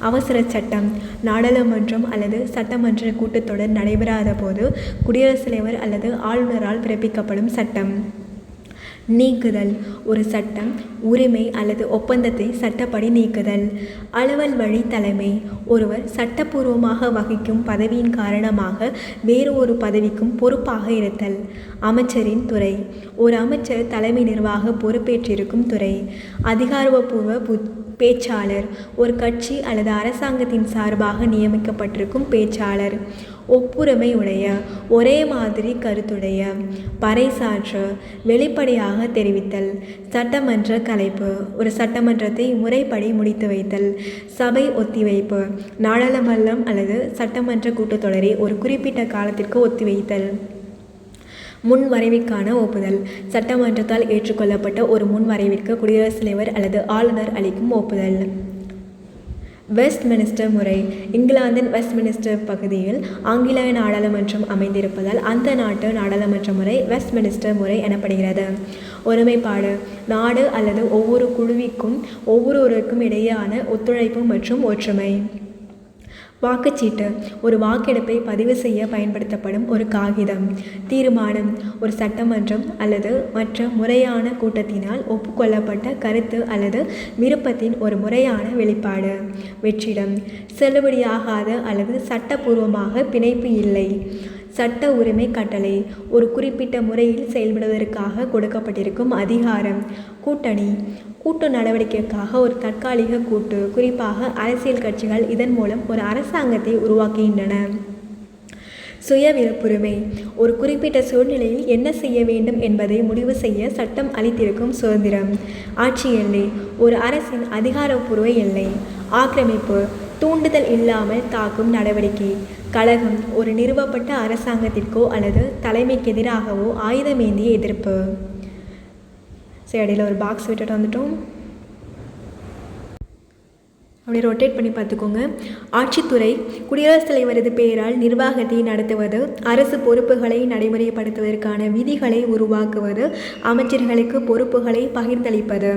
A: அவசர சட்டம். நாடாளுமன்றம் அல்லது சட்டமன்ற கூட்டத்தொடர் நடைபெறாத போது குடியரசுத் தலைவர் அல்லது ஆளுநரால் பிறப்பிக்கப்படும் சட்டம். நீக்குதல். ஒரு சட்டம், உரிமை அல்லது ஒப்பந்தத்தை சட்டப்படி நீக்குதல். அலுவல் வழி தலைமை. ஒருவர் சட்டப்பூர்வமாக வகிக்கும் பதவியின் காரணமாக வேறு ஒரு பதவிக்கும் பொறுப்பாக இருத்தல். அமைச்சரின் துறை. ஒரு அமைச்சர் தலைமை நிர்வாக பொறுப்பேற்றிருக்கும் துறை. அதிகாரப்பூர்வ பேச்சாளர். ஒரு கட்சி அல்லது அரசாங்கத்தின் சார்பாக நியமிக்கப்பட்டிருக்கும் பேச்சாளர். ஒப்புரிமை உடைய, ஒரே மாதிரி கருத்துடைய. பறைசாற்று. வெளிப்படையாக தெரிவித்தல். சட்டமன்ற கலைப்பு. ஒரு சட்டமன்றத்தை முறைப்படி முடித்து வைத்தல். சபை ஒத்திவைப்பு. நாடாளுமன்றம் அல்லது சட்டமன்ற கூட்டத்தொடரை ஒரு குறிப்பிட்ட காலத்திற்கு ஒத்திவைத்தல். முன்வரைவிற்கான ஒப்புதல். சட்டமன்றத்தால் ஏற்றுக்கொள்ளப்பட்ட ஒரு முன்வரைவிற்கு குடியரசுத் தலைவர் அல்லது ஆளுநர் அளிக்கும் ஒப்புதல். வெஸ்ட்மினிஸ்டர் முறை. இங்கிலாந்தின் வெஸ்ட்மினிஸ்டர் பகுதியில் ஆங்கிலேய நாடாளுமன்றம் அமைந்திருப்பதால் அந்த நாட்டு நாடாளுமன்ற முறை வெஸ்ட்மினிஸ்டர் முறை எனப்படுகிறது. ஒருமைப்பாடு. நாடு அல்லது ஒவ்வொரு குழுவிற்கும் ஒவ்வொருவருக்கும் இடையேயான ஒத்துழைப்பு மற்றும் ஒற்றுமை. வாக்குச்சீட்டு. ஒரு வாக்கெடுப்பை பதிவு செய்ய பயன்படுத்தப்படும் ஒரு காகிதம். தீர்மானம். ஒரு சட்டமன்றம் அல்லது மற்ற முறையான கூட்டத்தினால் ஒப்புக்கொள்ளப்பட்ட கருத்து அல்லது விருப்பத்தின் ஒரு முறையான வெளிப்பாடு. வெற்றிடம். செல்லுபடியாகாத அல்லது சட்டபூர்வமாக பிணைப்பு இல்லை. சட்ட உரிமை கட்டளை. ஒரு குறிப்பிட்ட முறையில் செயல்படுவதற்காக கொடுக்கப்பட்டிருக்கும் அதிகாரம். கூட்டணி. கூட்டு நடவடிக்கைக்காக ஒரு தற்காலிக கூட்டு. குறிப்பாக அரசியல் கட்சிகள் இதன் மூலம் ஒரு அரசாங்கத்தை உருவாக்குகின்றன. சுய விருப்புரிமை. ஒரு குறிப்பிட்ட சூழ்நிலையில் என்ன செய்ய வேண்டும் என்பதை முடிவு செய்ய சட்டம் அளித்திருக்கும் சுதந்திரம். ஆட்சி எல்லை. ஒரு அரசின் அதிகாரப்பூர்வ எல்லை. ஆக்கிரமிப்பு. தூண்டுதல் இல்லாமல் தாக்கும் நடவடிக்கை. கலகம். ஒரு நிறுவப்பட்ட அரசாங்கத்திற்கோ அல்லது தலைமைக்கு எதிராகவோ ஆயுதமேந்திய எதிர்ப்பு. இடையில ஒரு பாக்ஸ் விட்டுட்டு வந்துட்டோம். அப்படியே ரொட்டேட் பண்ணி பார்த்துக்கோங்க. ஆட்சித்துறை. குடியரசுத் தலைவரது பெயரால் நிர்வாகத்தை நடத்துவது, அரசு பொறுப்புகளை நடைமுறைப்படுத்துவதற்கான விதிகளை உருவாக்குவது, அமைச்சர்களுக்கு பொறுப்புகளை பகிர்ந்தளிப்பது.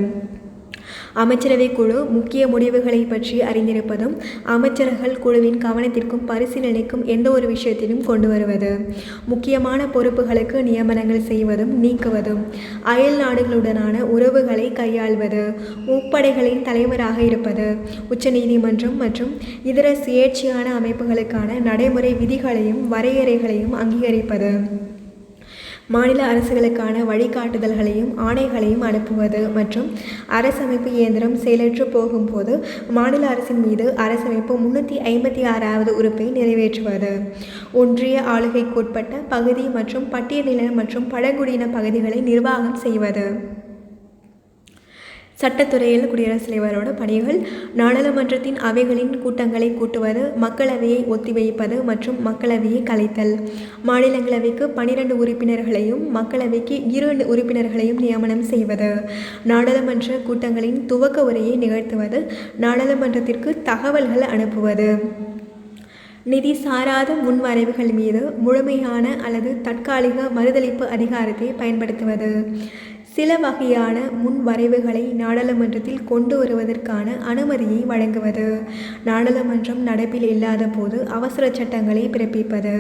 A: அமைச்சரவை குழு முக்கிய முடிவுகளை பற்றி அறிந்திருப்பதும் அமைச்சர்கள் குழுவின் கவனத்திற்கும் பரிசீலனைக்கும் எந்த ஒரு விஷயத்திலும் கொண்டு வருவது. முக்கியமான பொறுப்புகளுக்கு நியமனங்கள் செய்வதும் நீக்குவதும். அயல் நாடுகளுடனான உறவுகளை கையாள்வது. முப்படைகளின் தலைவராக இருப்பது. உச்சநீதிமன்றம் மற்றும் இதர சுயேட்சையான அமைப்புகளுக்கான நடைமுறை விதிகளையும் வரையறைகளையும் அங்கீகரிப்பது. மாநில அரசுகளுக்கான வழிகாட்டுதல்களையும் ஆணைகளையும் அனுப்புவது மற்றும் அரசமைப்பு இயந்திரம் செயலற்று போகும்போது மாநில அரசின் மீது அரசமைப்பு 356வது உறுப்பை நிறைவேற்றுவது. ஒன்றிய ஆளுகைக்குட்பட்ட பகுதி மற்றும் பட்டியலின மற்றும் பழங்குடியின பகுதிகளை நிர்வாகம் செய்வது. சட்டத்துறையில் குடியரசுத் தலைவரோட பணிகள். நாடாளுமன்றத்தின் அவைகளின் கூட்டங்களை கூட்டுவது, மக்களவையை ஒத்திவைப்பது மற்றும் மக்களவையை கலைத்தல். மாநிலங்களவைக்கு 12 உறுப்பினர்களையும் மக்களவைக்கு 2 உறுப்பினர்களையும் நியமனம் செய்வது. நாடாளுமன்ற கூட்டங்களின் துவக்க உரையை நிகழ்த்துவது. நாடாளுமன்றத்திற்கு தகவல்கள் அனுப்புவது. நிதி சாராத முன்வரைவுகள் மீது முழுமையான அல்லது தற்காலிக மறுதளிப்பு அதிகாரத்தை பயன்படுத்துவது. சில வகையான முன்வரைவுகளை நாடாளுமன்றத்தில் கொண்டு வருவதற்கான அனுமதியை வழங்குவது. நாடாளுமன்றம் நடப்பில் இல்லாத போது அவசர சட்டங்களை பிறப்பிப்பது.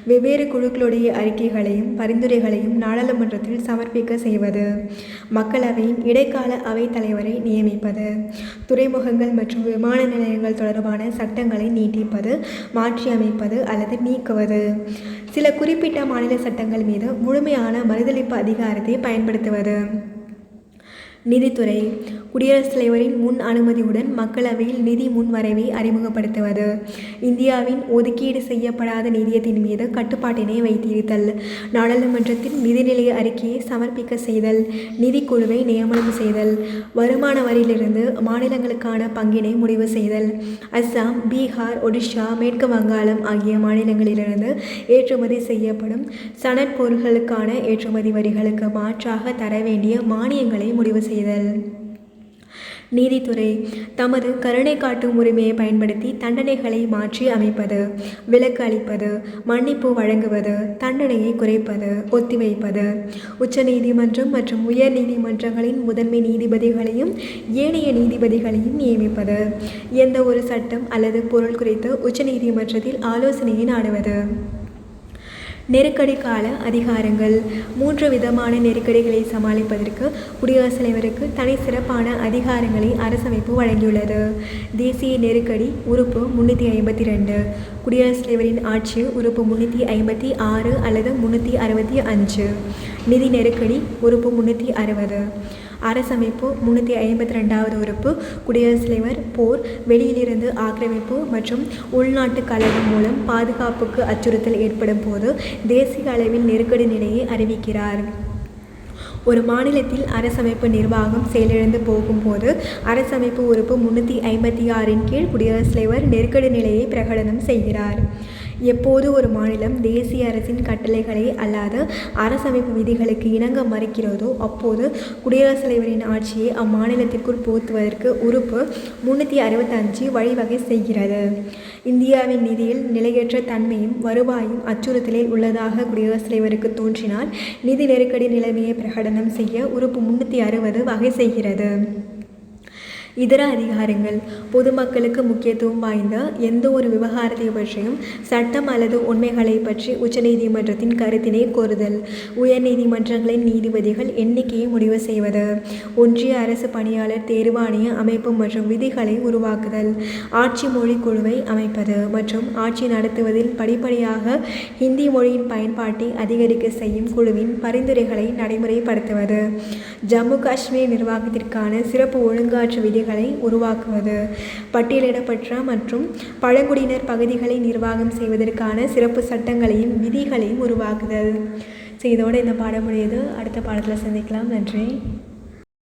A: வெவ்வேறு குழுக்களுடைய அறிக்கைகளையும் பரிந்துரைகளையும் நாடாளுமன்றத்தில் சமர்ப்பிக்க செய்வது. மக்களவையின் இடைக்கால அவைத் தலைவரை நியமிப்பது. துறைமுகங்கள் மற்றும் விமான நிலையங்கள் தொடர்பான சட்டங்களை நீட்டிப்பது, மாற்றியமைப்பது அல்லது நீக்குவது. சில குறிப்பிட்ட மாநில சட்டங்கள் மீது முழுமையான மறுதளிப்பு அதிகாரத்தை பயன்படுத்துவது. நிதித்துறை. குடியரசுத் தலைவரின் முன் அனுமதியுடன் மக்களவையில் நிதி முன்வரைவை அறிமுகப்படுத்துவது. இந்தியாவின் ஒதுக்கீடு செய்யப்படாத நிதியத்தின் மீது கட்டுப்பாட்டினை வைத்திருத்தல். நாடாளுமன்றத்தில் நிதிநிலை அறிக்கையை சமர்ப்பிக்க செய்தல். நிதிக்குழுவை நியமனம் செய்தல். வருமான வரியிலிருந்து மாநிலங்களுக்கான பங்கினை முடிவு செய்தல். அஸ்ஸாம், பீகார், ஒடிஷா, மேற்கு வங்காளம் ஆகிய மாநிலங்களிலிருந்து ஏற்றுமதி செய்யப்படும் சணற் பொருட்களுக்கான ஏற்றுமதி வரிகளுக்கு மாற்றாக தர வேண்டிய மானியங்களை முடிவு செய்தல். நீதித்துறை. தமது கருணை காட்டும் உரிமையை பயன்படுத்தி தண்டனைகளை மாற்றி அமைப்பது, விலக்கு அளிப்பது, மன்னிப்பு வழங்குவது, தண்டனையை குறைப்பது, ஒத்திவைப்பது. உச்ச நீதிமன்றம் மற்றும் உயர் நீதிமன்றங்களின் முதன்மை நீதிபதிகளையும் ஏனைய நீதிபதிகளையும் நியமிப்பது. எந்த ஒரு சட்டம் அல்லது பொருள் குறித்து உச்ச நீதிமன்றத்தில் ஆலோசனையை நாடுவது. நெருக்கடி கால அதிகாரங்கள். 3 விதமான நெருக்கடிகளை சமாளிப்பதற்கு குடியரசுத் தலைவருக்கு தனி சிறப்பான அதிகாரங்களை அரசமைப்பு வழங்கியுள்ளது. தேசிய நெருக்கடி உறுப்பு 352. குடியரசுத் தலைவரின் ஆட்சி உறுப்பு 356 அல்லது 365. நிதி நெருக்கடி உறுப்பு 360. அரசமைப்பு 352வது உறுப்பு. குடியரசுத் தலைவர் போர், வெளியிலிருந்து ஆக்கிரமிப்பு மற்றும் உள்நாட்டு கலகம் மூலம் பாதுகாப்புக்கு அச்சுறுத்தல் ஏற்படும் போது தேசிய அளவில் நெருக்கடி நிலையை அறிவிக்கிறார். ஒரு மாநிலத்தில் அரசமைப்பு நிர்வாகம் செயலிழந்து போகும்போது அரசமைப்பு உறுப்பு 356 கீழ் குடியரசுத் தலைவர் நெருக்கடி நிலையை பிரகடனம் செய்கிறார். எப்போது ஒரு மாநிலம் தேசிய அரசின் கட்டளைகளை அல்லது அரசமைப்பு விதிகளுக்கு இணங்க மறுக்கிறதோ அப்போது குடியரசுத் தலைவரின் ஆட்சியை அம்மாநிலத்திற்குள் புகுத்துவதற்கு உறுப்பு 365 வழிவகை செய்கிறது. இந்தியாவின் நிதியில் நிலையற்ற தன்மையும் வருவாயும் அச்சுறுத்தலில் உள்ளதாக குடியரசுத் தலைவருக்கு தோன்றினால் நிதி நெருக்கடி நிலைமையை பிரகடனம் செய்ய உறுப்பு 360 வகை செய்கிறது. இதர அதிகாரங்கள் பொதுமக்களுக்கு முக்கியத்துவம் வாய்ந்த எந்த ஒரு விவகாரத்தை பற்றியும் சட்டம் அல்லது உண்மைகளை பற்றி உச்சநீதிமன்றத்தின் கருத்தினை கோருதல். உயர்நீதிமன்றங்களின் நீதிபதிகள் எண்ணிக்கையை முடிவு செய்வது. ஒன்றிய அரசு பணியாளர் தேர்வாணைய அமைப்பு மற்றும் விதிகளை உருவாக்குதல். ஆட்சி மொழி குழுவை அமைப்பது மற்றும் ஆட்சி நடத்துவதில் படிப்படியாக ஹிந்தி மொழியின் பயன்பாட்டை அதிகரிக்க செய்யும் குழுவின் பரிந்துரைகளை நடைமுறைப்படுத்துவது. ஜம்மு காஷ்மீர் நிர்வாகத்திற்கான சிறப்பு ஒழுங்காற்று விதிகளை உருவாக்குவது. பட்டியலிடப்பட்ட மற்றும் பழங்குடியினர் பகுதிகளை நிர்வாகம் செய்வதற்கான சிறப்பு சட்டங்களையும் விதிகளையும் உருவாக்குதல். இதோடு இந்த பாடம் முடியுது. அடுத்த பாடத்தில் சந்திக்கலாம். நன்றி.